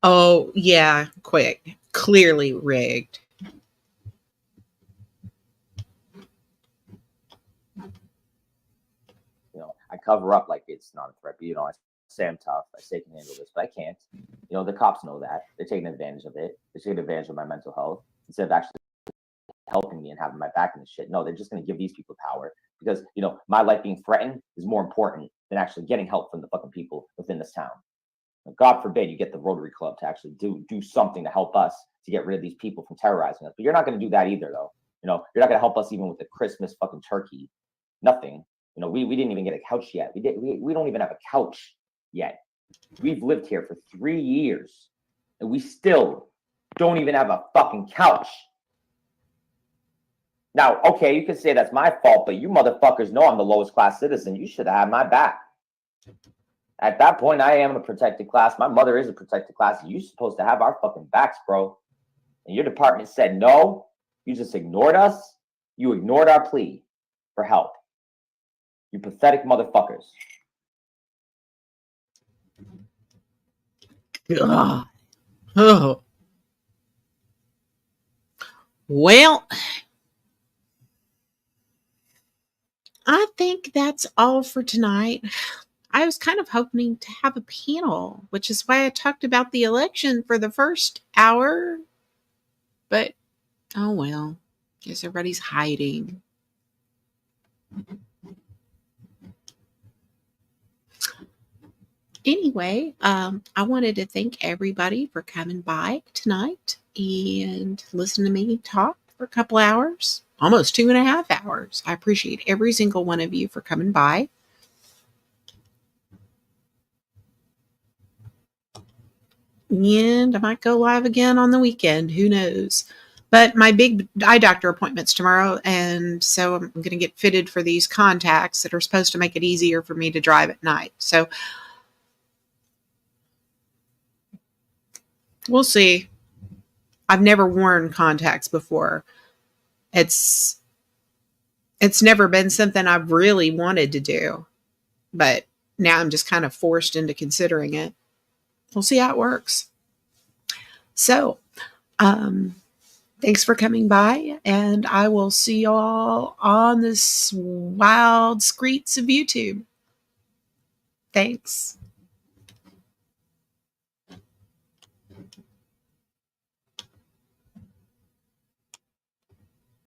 Oh, yeah, quick. Clearly rigged. You know, I cover up like it's not a threat, but you know, I say I'm tough. I say I can handle this, but I can't. You know, the cops know that. They're taking advantage of it. They're taking advantage of my mental health instead of actually helping me and having my back in this shit. No, they're just going to give these people power because, you know, my life being threatened is more important than actually getting help from the fucking people within this town. God forbid you get the Rotary Club to actually do something to help us to get rid of these people from terrorizing us. But you're not going to do that either, though. You know, you're not going to help us even with the Christmas fucking turkey. Nothing. You know, we didn't even get a couch yet. We don't even have a couch yet. We've lived here for 3 years and we still don't even have a fucking couch. Now, okay, you can say that's my fault, but you motherfuckers know I'm the lowest class citizen. You should have my back. At that point, I am a protected class. My mother is a protected class. You're supposed to have our fucking backs, bro. And your department said no. You just ignored us. You ignored our plea for help. You pathetic motherfuckers. God. Oh. Well, I think that's all for tonight. I was kind of hoping to have a panel, which is why I talked about the election for the first hour. But, oh well, guess everybody's hiding. Anyway, I wanted to thank everybody for coming by tonight and listening to me talk for a couple hours, almost 2.5 hours. I appreciate every single one of you for coming by. And I might go live again on the weekend. Who knows? But my big eye doctor appointment's tomorrow, and so I'm going to get fitted for these contacts that are supposed to make it easier for me to drive at night. So we'll see. I've never worn contacts before. It's never been something I've really wanted to do, but now I'm just kind of forced into considering it. We'll see how it works. So, thanks for coming by, and I will see y'all on this wild streets of YouTube. Thanks.